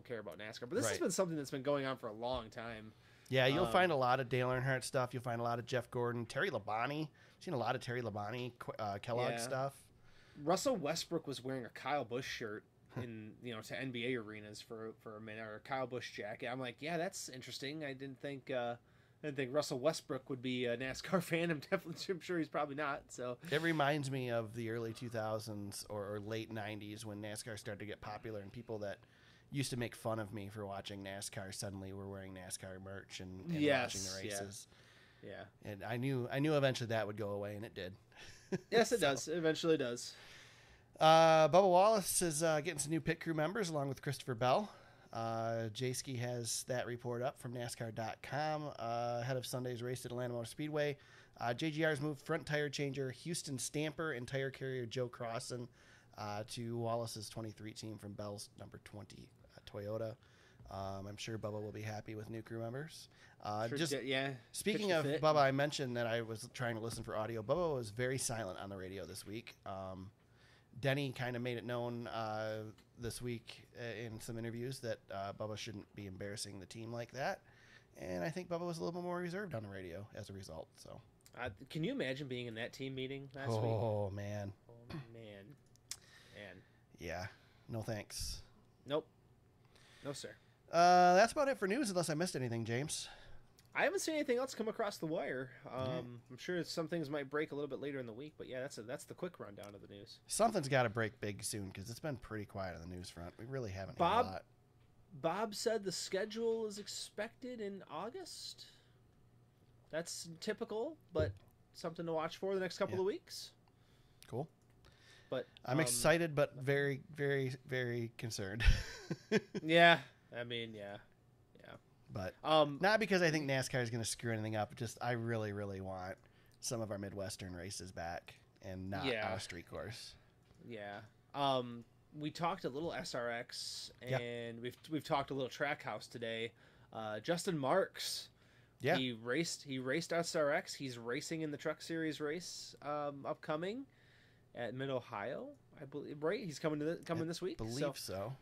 Speaker 3: care about NASCAR. But this has been something that's been going on for a long time. Yeah,
Speaker 2: you'll find a lot of Dale Earnhardt stuff. You'll find a lot of Jeff Gordon, Terry Labonte. I've seen a lot of Terry Labonte, Kellogg stuff.
Speaker 3: Russell Westbrook was wearing a Kyle Busch shirt in to NBA arenas for a minute, or a Kyle Busch jacket. I'm like, yeah, that's interesting. I didn't think Russell Westbrook would be a NASCAR fan. I'm sure he's probably not. So
Speaker 2: it reminds me of the early 2000s or late 90s when NASCAR started to get popular, and people that used to make fun of me for watching NASCAR suddenly were wearing NASCAR merch and watching the races.
Speaker 3: Yeah.
Speaker 2: And I knew eventually that would go away, and it did.
Speaker 3: Yes, it does. It eventually does.
Speaker 2: Bubba Wallace is getting some new pit crew members along with Christopher Bell. Jayski has that report up from NASCAR.com ahead of Sunday's race at Atlanta Motor Speedway. JGR's moved front tire changer Houston Stamper and tire carrier Joe Crossan to Wallace's 23 team from Bell's number 20 Toyota. I'm sure Bubba will be happy with new crew members. Speaking of Bubba, I mentioned that I was trying to listen for audio. Bubba was very silent on the radio this week. Denny kind of made it known this week in some interviews that Bubba shouldn't be embarrassing the team like that. And I think Bubba was a little bit more reserved on the radio as a result. So,
Speaker 3: can you imagine being in that team meeting last week?
Speaker 2: Oh, man.
Speaker 3: Man.
Speaker 2: Yeah. No thanks.
Speaker 3: Nope. No, sir.
Speaker 2: That's about it for news, unless I missed anything, James.
Speaker 3: I haven't seen anything else come across the wire. I'm sure some things might break a little bit later in the week, but yeah, that's the quick rundown of the news.
Speaker 2: Something's got to break big soon because it's been pretty quiet on the news front. We really haven't had a lot.
Speaker 3: Bob said the schedule is expected in August. That's typical, but something to watch for the next couple of weeks.
Speaker 2: Cool.
Speaker 3: But
Speaker 2: I'm excited, but very, very, very concerned.
Speaker 3: Yeah, I mean, yeah.
Speaker 2: But not because I think NASCAR is going to screw anything up. Just I really, really want some of our Midwestern races back and not our street course.
Speaker 3: Yeah. We talked a little SRX, and we've talked a little Trackhouse today. Justin Marks. Yeah. He raced SRX. He's racing in the Truck Series race upcoming at Mid Ohio, I believe. Right? He's coming this week.
Speaker 2: I believe so.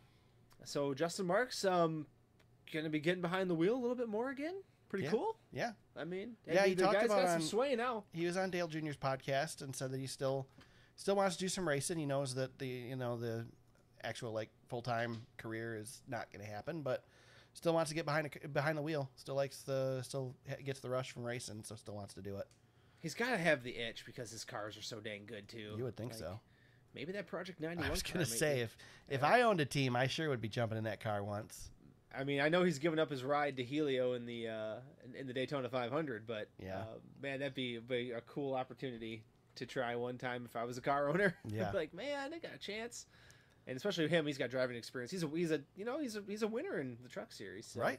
Speaker 3: So Justin Marks going to be getting behind the wheel a little bit more again. Pretty cool.
Speaker 2: Yeah.
Speaker 3: I mean,
Speaker 2: he talked about
Speaker 3: got some sway now.
Speaker 2: He was on Dale Jr.'s podcast and said that he still wants to do some racing. He knows that the actual full-time career is not going to happen, but still wants to get behind the wheel. Still gets the rush from racing, so still wants to do it.
Speaker 3: He's got to have the itch because his cars are so dang good too.
Speaker 2: You would think so.
Speaker 3: Maybe that Project 91
Speaker 2: I was going to say, if I owned a team, I sure would be jumping in that car once.
Speaker 3: I mean, I know he's given up his ride to Helio in the Daytona 500, but man, that'd be a cool opportunity to try one time if I was a car owner.
Speaker 2: Yeah,
Speaker 3: like, man, I got a chance, and especially him, he's got driving experience. He's a winner in the Truck Series, so,
Speaker 2: right?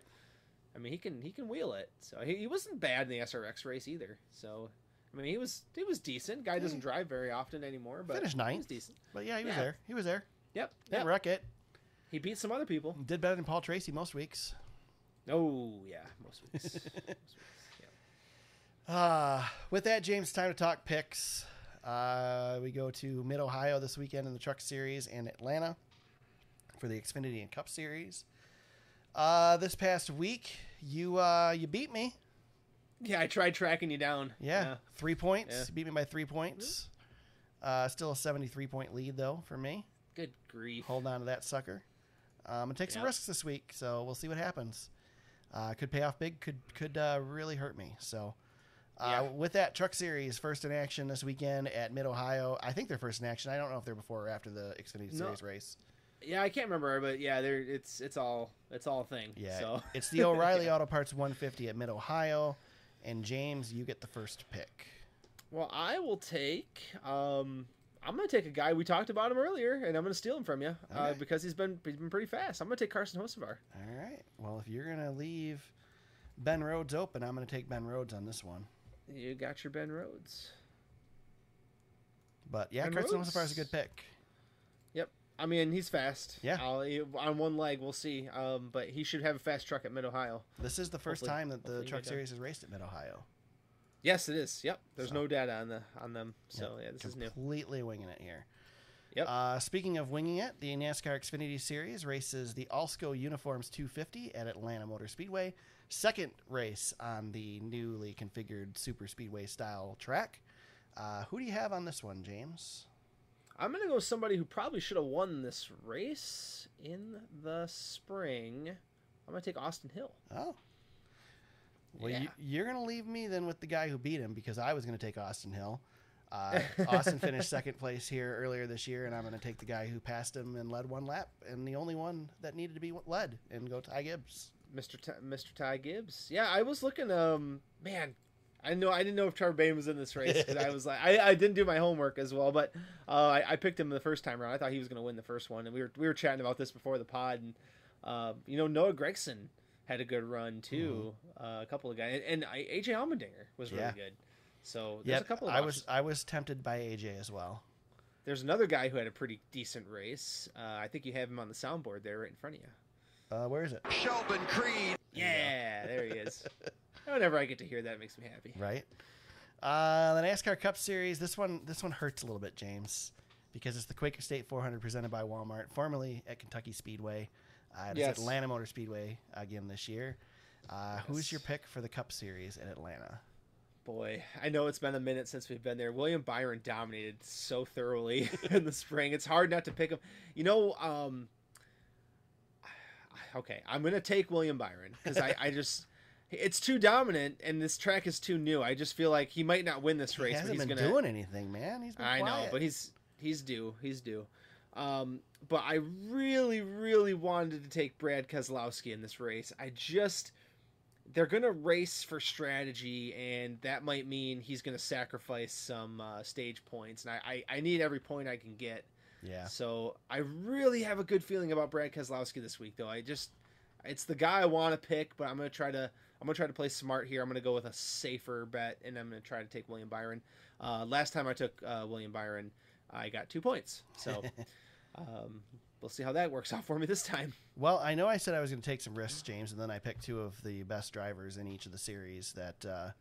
Speaker 3: I mean, he can wheel it. So he wasn't bad in the SRX race either. So I mean, he was decent. Guy doesn't drive very often anymore, but
Speaker 2: finished ninth.
Speaker 3: He was decent.
Speaker 2: But yeah, he was there. He was there.
Speaker 3: Yep.
Speaker 2: Didn't wreck it.
Speaker 3: He beat some other people.
Speaker 2: Did better than Paul Tracy most weeks.
Speaker 3: Oh, yeah, most weeks.
Speaker 2: With that, James, time to talk picks. We go to Mid-Ohio this weekend in the Truck Series and Atlanta for the Xfinity and Cup Series. This past week, you beat me.
Speaker 3: Yeah, I tried tracking you down.
Speaker 2: Yeah. 3 points. Yeah. You beat me by 3 points. Still a 73-point lead, though, for me.
Speaker 3: Good grief.
Speaker 2: Hold on to that sucker. I'm going to take some risks this week, so we'll see what happens. could pay off big, could really hurt me. So with that, Truck Series first in action this weekend at Mid-Ohio. I think they're first in action. I don't know if they're before or after the Xfinity Series race.
Speaker 3: Yeah, I can't remember, but yeah, it's all a thing.
Speaker 2: Yeah,
Speaker 3: so.
Speaker 2: It's the O'Reilly Auto Parts 150 at Mid-Ohio, and James, you get the first pick.
Speaker 3: Well, I will take. I'm going to take a guy we talked about him earlier, and I'm going to steal him from you because he's been pretty fast. I'm going to take Carson Hocevar.
Speaker 2: All right. Well, if you're going to leave Ben Rhodes open, I'm going to take Ben Rhodes on this one.
Speaker 3: You got your Ben Rhodes.
Speaker 2: But yeah, Carson Hocevar is a good pick.
Speaker 3: Yep. I mean, he's fast.
Speaker 2: Yeah.
Speaker 3: On one leg, we'll see. But he should have a fast truck at Mid-Ohio.
Speaker 2: This is the first time that the Truck Series has raced at Mid-Ohio.
Speaker 3: Yes, it is. Yep. There's no data on them. So, yeah, this is new.
Speaker 2: Completely winging it here.
Speaker 3: Yep.
Speaker 2: Speaking of winging it, the NASCAR Xfinity Series races the Alsco Uniforms 250 at Atlanta Motor Speedway. Second race on the newly configured super speedway style track. Who do you have on this one, James?
Speaker 3: I'm going to go with somebody who probably should have won this race in the spring. I'm going to take Austin Hill.
Speaker 2: Oh. Well,
Speaker 3: yeah.
Speaker 2: You're going to leave me then with the guy who beat him because I was going to take Austin Hill. Austin finished second place here earlier this year, and I'm going to take the guy who passed him and led one lap, and the only one that needed to be led, and go Ty Gibbs.
Speaker 3: Mr. Ty Gibbs. Yeah, I was looking. Man, I didn't know if Trevor Bayne was in this race because I was like, I didn't do my homework as well, but I picked him the first time around. I thought he was going to win the first one, and we were chatting about this before the pod, and Noah Gragson had a good run too. A couple of guys, and AJ Allmendinger was really good. So there's a couple of options.
Speaker 2: I was tempted by AJ as well.
Speaker 3: There's another guy who had a pretty decent race. I think you have him on the soundboard there right in front of you.
Speaker 2: Where is it?
Speaker 1: Shelton Creed.
Speaker 3: Yeah, there he is. Whenever I get to hear that, it makes me happy.
Speaker 2: Right. The NASCAR Cup Series. This one hurts a little bit, James, because it's the Quaker State 400 presented by Walmart, formerly at Kentucky Speedway. It's at Atlanta Motor Speedway again this year. Who's your pick for the Cup Series at Atlanta?
Speaker 3: Boy, I know it's been a minute since we've been there. William Byron dominated so thoroughly in the spring. It's hard not to pick him. Okay, I'm going to take William Byron because I just... It's too dominant, and this track is too new. I just feel like he might not win this race.
Speaker 2: He hasn't been doing anything, man. He's been quiet.
Speaker 3: I know, but he's due. He's due. But I really, really wanted to take Brad Keselowski in this race. They're going to race for strategy, and that might mean he's going to sacrifice some stage points. And I need every point I can get.
Speaker 2: Yeah.
Speaker 3: So I really have a good feeling about Brad Keselowski this week, though. It's the guy I want to pick, but I'm going to try to play smart here. I'm going to go with a safer bet, and I'm going to try to take William Byron. Last time I took William Byron, I got 2 points. So we'll see how that works out for me this time.
Speaker 2: Well, I know I said I was going to take some risks, James, and then I picked two of the best drivers in each of the series that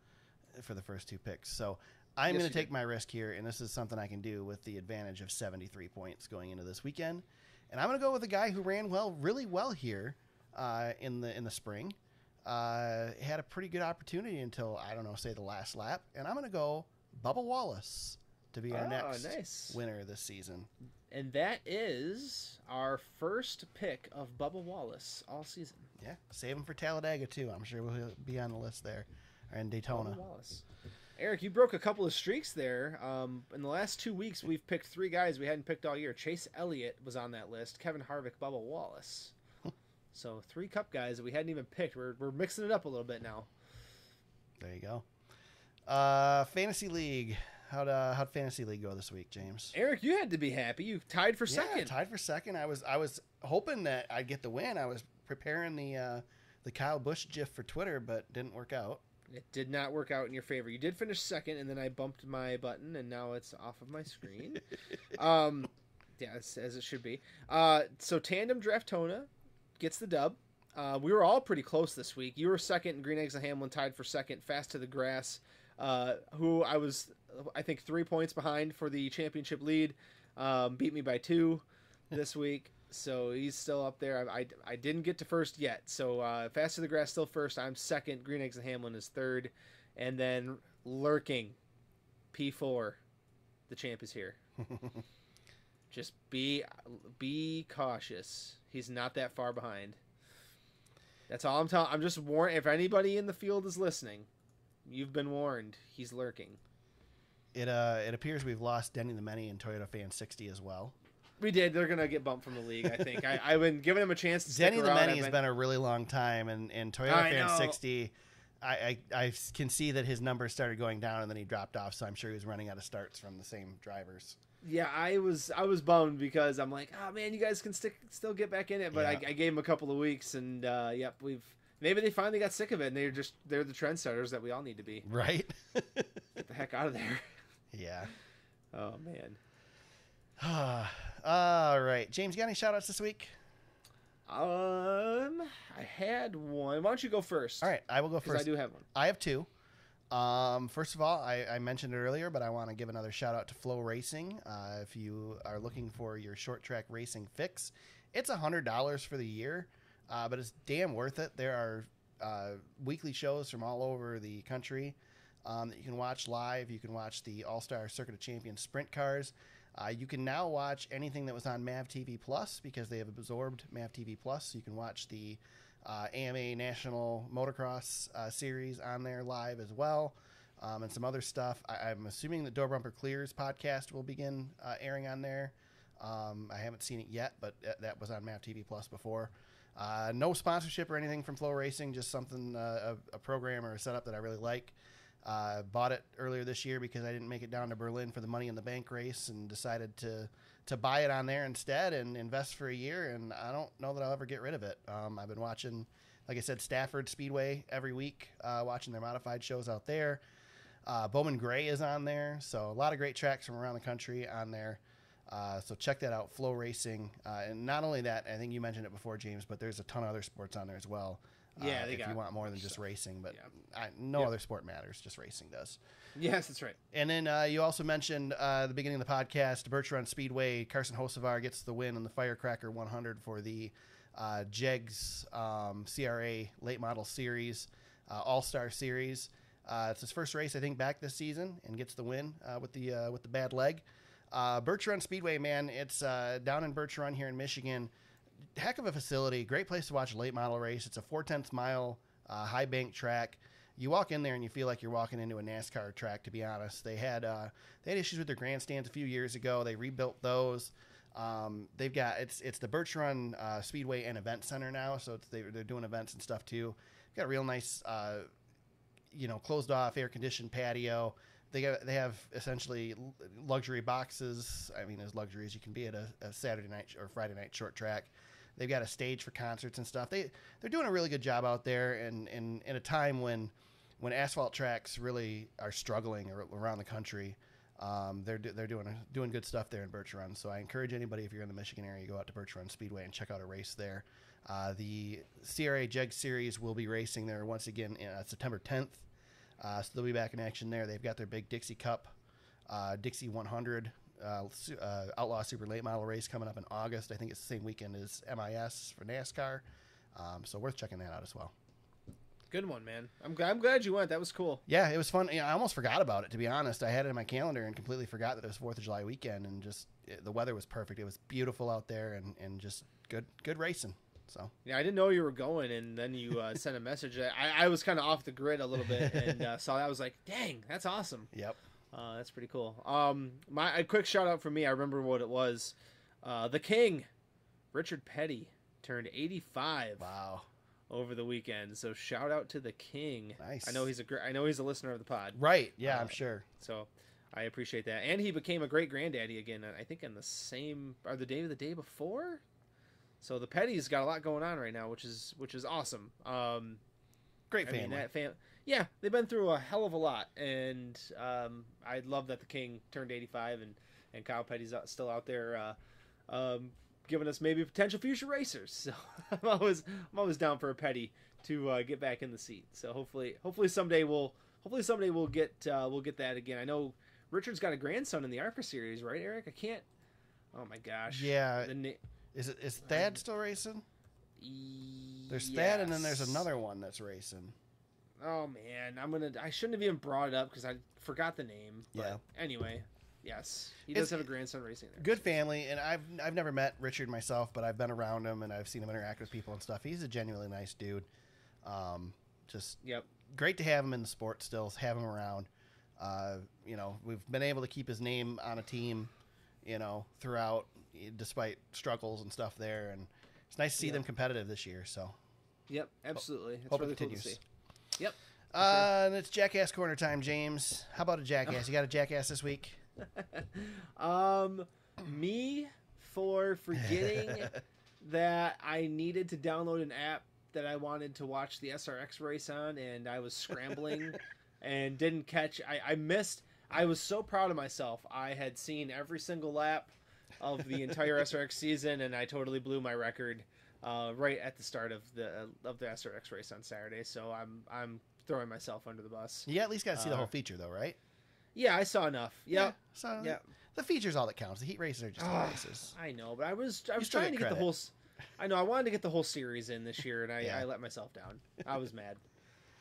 Speaker 2: for the first two picks. So I'm going to take my risk here, and this is something I can do with the advantage of 73 points going into this weekend. And I'm going to go with a guy who ran really well here in the spring. Had a pretty good opportunity until, I don't know, say the last lap. And I'm going to go Bubba Wallace to be our next winner this season.
Speaker 3: And that is our first pick of Bubba Wallace all season.
Speaker 2: Yeah, save him for Talladega, too. I'm sure we'll be on the list there. Or in Daytona.
Speaker 3: Bubba Wallace. Eric, you broke a couple of streaks there. In the last 2 weeks, we've picked three guys we hadn't picked all year. Chase Elliott was on that list. Kevin Harvick, Bubba Wallace. So 3 Cup guys that we hadn't even picked. We're mixing it up a little bit now.
Speaker 2: There you go. Fantasy League. How'd Fantasy League go this week, James?
Speaker 3: Eric, you had to be happy. You tied for second.
Speaker 2: Yeah, tied for second. I was hoping that I'd get the win. I was preparing the Kyle Busch gif for Twitter, but didn't work out.
Speaker 3: It did not work out in your favor. You did finish second, and then I bumped my button, and now it's off of my screen. Yeah, as it should be. So Tandem Draftona gets the dub. We were all pretty close this week. You were second, and Green Eggs and Hamlin tied for second. Fast to the Grass, who I was, I think, 3 points behind for the championship lead, beat me by 2 this week. So he's still up there. I didn't get to first yet. So Fast to the Grass still first. I'm second. Green Eggs and Hamlin is third. And then lurking, P4, the champ is here. Just be cautious. He's not that far behind. That's all I'm telling. I'm just warning. If anybody in the field is listening, you've been warned. He's lurking.
Speaker 2: It appears we've lost Denny the Many and Toyota Fan 60 as well.
Speaker 3: We did. They're gonna get bumped from the league. I think. I've been giving him a chance to stick
Speaker 2: Denny the
Speaker 3: around.
Speaker 2: Many has been a really long time, and Toyota Fan 60. I can see that his numbers started going down and then he dropped off. So I'm sure he was running out of starts from the same drivers.
Speaker 3: Yeah, I was bummed because I'm like, oh man, you guys can still get back in it, but I gave him a couple of weeks, and yep, maybe they finally got sick of it, and they're the trendsetters that we all need to be.
Speaker 2: Right.
Speaker 3: Get the heck out of there.
Speaker 2: Yeah.
Speaker 3: Oh man.
Speaker 2: All right, James, you got any shout outs this week?
Speaker 3: I had one. Why don't you go first?
Speaker 2: All right, I will go first.
Speaker 3: I do have one.
Speaker 2: I have two. First of all, I mentioned it earlier, but I want to give another shout out to Flow Racing. If you are looking for your short track racing fix, it's $100 for the year, but it's damn worth it. There are weekly shows from all over the country that you can watch live. You can watch the All-Star Circuit of Champions sprint cars. You can now watch anything that was on MAV TV Plus because they have absorbed MAV TV Plus. So you can watch the AMA National Motocross series on there live as well, and some other stuff. I'm assuming the Door Bumper Clears podcast will begin airing on there. I haven't seen it yet, but that was on MAV TV Plus before. No sponsorship or anything from Flow Racing, just something, a program or a setup that I really like. Bought it earlier this year because I didn't make it down to Berlin for the Money in the Bank race and decided to buy it on there instead and invest for a year, and I don't know that I'll ever get rid of it. I've been watching, like I said, Stafford Speedway every week, watching their modified shows out there. Bowman Gray is on there, so a lot of great tracks from around the country on there. So check that out, Flow Racing. And not only that, I think you mentioned it before, James, but there's a ton of other sports on there as well.
Speaker 3: Yeah,
Speaker 2: if you want more than just racing, but
Speaker 3: yeah.
Speaker 2: No other sport matters, just racing does.
Speaker 3: Yes, that's right.
Speaker 2: And then you also mentioned the beginning of the podcast, Birch Run Speedway, Carson Hocevar gets the win in the Firecracker 100 for the JEGS CRA Late Model Series, All-Star Series. It's his first race, I think, back this season, and gets the win with the bad leg. Birch Run Speedway, man, it's down in Birch Run here in Michigan. Heck of a facility, great place to watch a late model race. It's a 4/10 mile high bank track. You walk in there and you feel like you're walking into a NASCAR track, to be honest. They had issues with their grandstands a few years ago. They rebuilt those. They've got it's the Birch Run Speedway and Event Center now, so they're doing events and stuff too. Got a real nice closed off air conditioned patio. They have essentially luxury boxes. I mean, as luxury as you can be at a Saturday night or Friday night short track. They've got a stage for concerts and stuff. They're doing a really good job out there, and in a time when asphalt tracks really are struggling around the country, they're doing good stuff there in Birch Run. So I encourage anybody, if you're in the Michigan area, go out to Birch Run Speedway and check out a race there. The CRA JEG Series will be racing there once again September 10th. So they'll be back in action there. They've got their big Dixie Cup, Dixie 100 Outlaw Super Late Model race coming up in August. I think it's the same weekend as MIS for NASCAR. So worth checking that out as well.
Speaker 3: Good one, man. I'm glad you went. That was cool.
Speaker 2: Yeah, it was fun. I almost forgot about it, to be honest. I had it in my calendar and completely forgot that it was 4th of July weekend, and the weather was perfect. It was beautiful out there and just good racing. So
Speaker 3: yeah, I didn't know you were going, and then you sent a message. I was kind of off the grid a little bit, and saw that. I was like, dang, that's awesome.
Speaker 2: Yep.
Speaker 3: That's pretty cool. A quick shout out for me. I remember what it was. The King, Richard Petty, turned 85.
Speaker 2: Wow.
Speaker 3: Over the weekend. So shout out to the King.
Speaker 2: Nice.
Speaker 3: I know he's a listener of the pod.
Speaker 2: Right. Yeah, I'm sure.
Speaker 3: So I appreciate that. And he became a great granddaddy again. I think in the day before. So the Petty's got a lot going on right now, which is awesome.
Speaker 2: Great family.
Speaker 3: Yeah, they've been through a hell of a lot, and I love that the King turned 85, and Kyle Petty's still out there, giving us maybe potential future racers. So I'm always down for a Petty to get back in the seat. So hopefully someday we'll get that again. I know Richard's got a grandson in the ARCA series, right, Eric? I can't. Oh my gosh.
Speaker 2: Yeah. Is Thad still racing? There's Thad, and then there's another one that's racing.
Speaker 3: Oh man, I shouldn't have even brought it up because I forgot the name. But
Speaker 2: yeah.
Speaker 3: Anyway, Yes, he does have a grandson racing there.
Speaker 2: Good family, and I've never met Richard myself, but I've been around him and I've seen him interact with people and stuff. He's a genuinely nice dude. Just great to have him in the sport still, have him around. We've been able to keep his name on a team, throughout, despite struggles and stuff there, and it's nice to see them competitive this year. So,
Speaker 3: yep, absolutely.
Speaker 2: Hope it continues. Cool to see. Yep.
Speaker 3: Sure.
Speaker 2: And it's Jackass Corner time, James. How about a Jackass? You got a Jackass this week?
Speaker 3: Me for forgetting that I needed to download an app that I wanted to watch the SRX race on, and I was scrambling and didn't catch. I missed. I was so proud of myself. I had seen every single lap of the entire SRX season, and I totally blew my record right at the start of the SRX race on Saturday. So I'm throwing myself under the bus.
Speaker 2: You at least got to see the whole feature, though, right?
Speaker 3: Yeah, I saw enough. Yep.
Speaker 2: Yeah. The feature's all that counts. The heat races are just the races.
Speaker 3: I know, but I was trying to get the whole. I know I wanted to get the whole series in this year, and I let myself down. I was mad.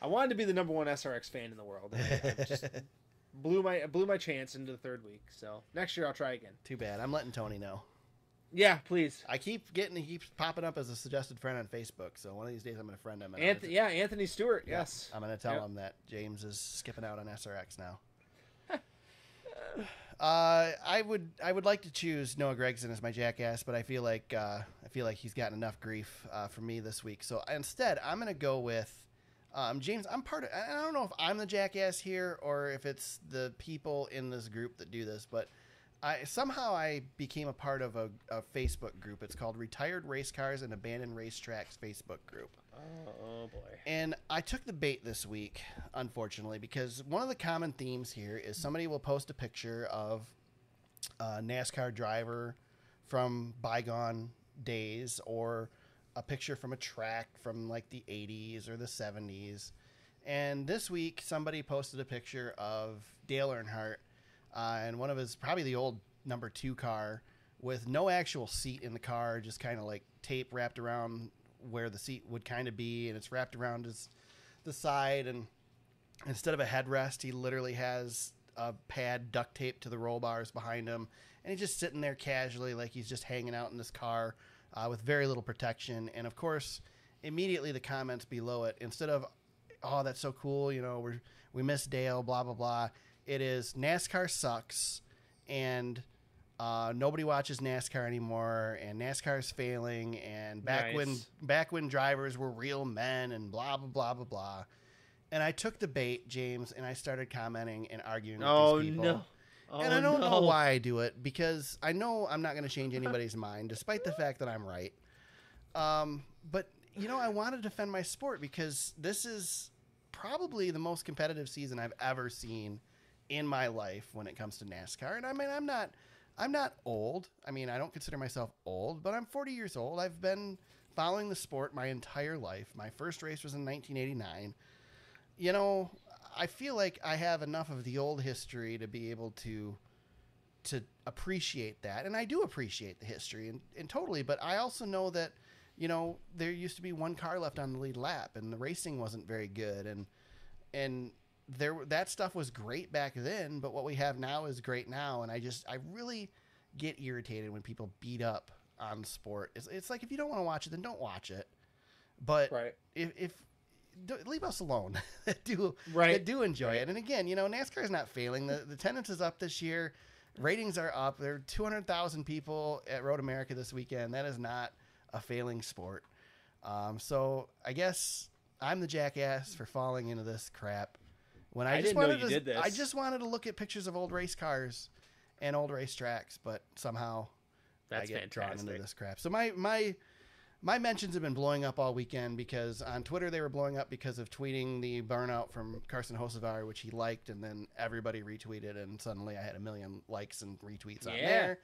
Speaker 3: I wanted to be the number one SRX fan in the world. And I just blew my chance into the third week. So next year I'll try again.
Speaker 2: Too bad. I'm letting Tony know.
Speaker 3: Yeah, please.
Speaker 2: He keeps popping up as a suggested friend on Facebook. So one of these days I'm going to friend him.
Speaker 3: Anthony Stewart.
Speaker 2: Yeah,
Speaker 3: yes.
Speaker 2: I'm going to tell him that James is skipping out on SRX now. I would like to choose Noah Gragson as my Jackass, but I feel like he's gotten enough grief from me this week. So instead, I'm going to go with James. I don't know if I'm the Jackass here or if it's the people in this group that do this, but I became a part of a Facebook group. It's called Retired Race Cars and Abandoned Racetracks Facebook group.
Speaker 3: Oh boy.
Speaker 2: And I took the bait this week, unfortunately, because one of the common themes here is somebody will post a picture of a NASCAR driver from bygone days or a picture from a track from like the 80s or the 70s. And this week, somebody posted a picture of Dale Earnhardt and one of his, probably the old number 2 car with no actual seat in the car, just kind of like tape wrapped around where the seat would kind of be, and it's wrapped around the side, and instead of a headrest, he literally has a pad duct taped to the roll bars behind him, and he's just sitting there casually like he's just hanging out in this car with very little protection. And of course, immediately the comments below it, instead of, oh, that's so cool, we miss Dale, blah, blah, blah, it is NASCAR sucks, and nobody watches NASCAR anymore, and NASCAR's failing, and back when drivers were real men, and blah blah blah blah blah. And I took the bait, James, and I started commenting and arguing with these people. And I don't know why I do it, because I know I'm not going to change anybody's mind, despite the fact that I'm right. But I want to defend my sport, because this is probably the most competitive season I've ever seen in my life when it comes to NASCAR. And I mean, I'm not old. I mean, I don't consider myself old, but I'm 40 years old. I've been following the sport my entire life. My first race was in 1989. I feel like I have enough of the old history to be able to appreciate that. And I do appreciate the history and totally, but I also know that, there used to be one car left on the lead lap, and the racing wasn't very good. And that stuff was great back then, but what we have now is great now. And I really get irritated when people beat up on sport. It's like, if you don't want to watch it, then don't watch it. But if leave us alone. that do enjoy it. And again, NASCAR is not failing. The attendance is up this year. Ratings are up. There are 200,000 people at Road America this weekend. That is not a failing sport. So I guess I'm the Jackass for falling into this crap. When I just wanted to look at pictures of old race cars and old race tracks, but somehow I get drawn into this crap. So my mentions have been blowing up all weekend, because on Twitter they were blowing up because of tweeting the burnout from Carson Hocevar, which he liked, and then everybody retweeted, and suddenly I had 1 million likes and retweets on there.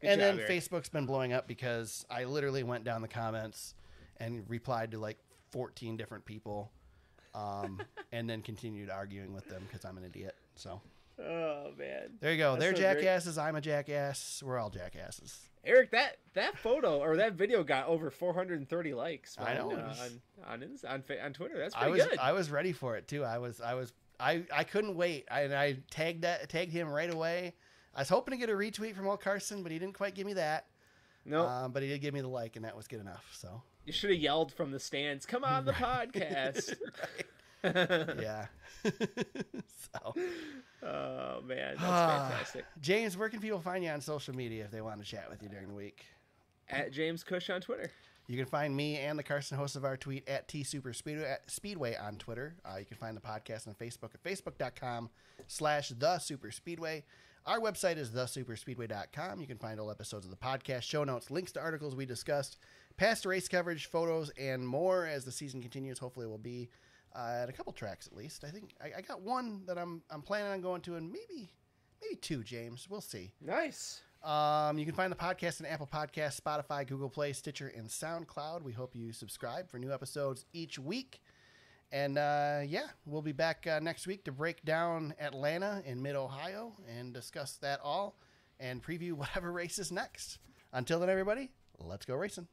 Speaker 2: Good job, Eric. Facebook's been blowing up because I literally went down the comments and replied to like 14 different people. And then continued arguing with them because I'm an idiot. So,
Speaker 3: oh man,
Speaker 2: there you go. They're jackasses. Great. I'm a jackass. We're all jackasses.
Speaker 3: Eric, that photo or that video got over 430 likes.
Speaker 2: I know
Speaker 3: on Twitter. That's pretty good.
Speaker 2: I was ready for it too. I couldn't wait. I tagged him right away. I was hoping to get a retweet from old Carson, but he didn't quite give me that.
Speaker 3: No, nope.
Speaker 2: But he did give me the like, and that was good enough. So
Speaker 3: you should have yelled from the stands, "Come on the podcast!"
Speaker 2: Yeah. So.
Speaker 3: Oh man, that's fantastic.
Speaker 2: James, where can people find you on social media if they want to chat with you during the week?
Speaker 3: At James Cush on Twitter.
Speaker 2: You can find me and the Carson host of our tweet at TSuperspeedway on Twitter. You can find the podcast on Facebook at facebook.com/TheSuperspeedway. Our website is thesuperspeedway.com. You can find all episodes of the podcast, show notes, links to articles we discussed, past race coverage, photos, and more as the season continues. Hopefully we'll be at a couple tracks at least. I think I got one that I'm planning on going to, and maybe two, James. We'll see.
Speaker 3: Nice.
Speaker 2: You can find the podcast on Apple Podcasts, Spotify, Google Play, Stitcher, and SoundCloud. We hope you subscribe for new episodes each week. And, we'll be back next week to break down Atlanta in mid-Ohio and discuss that all and preview whatever race is next. Until then, everybody, let's go racing.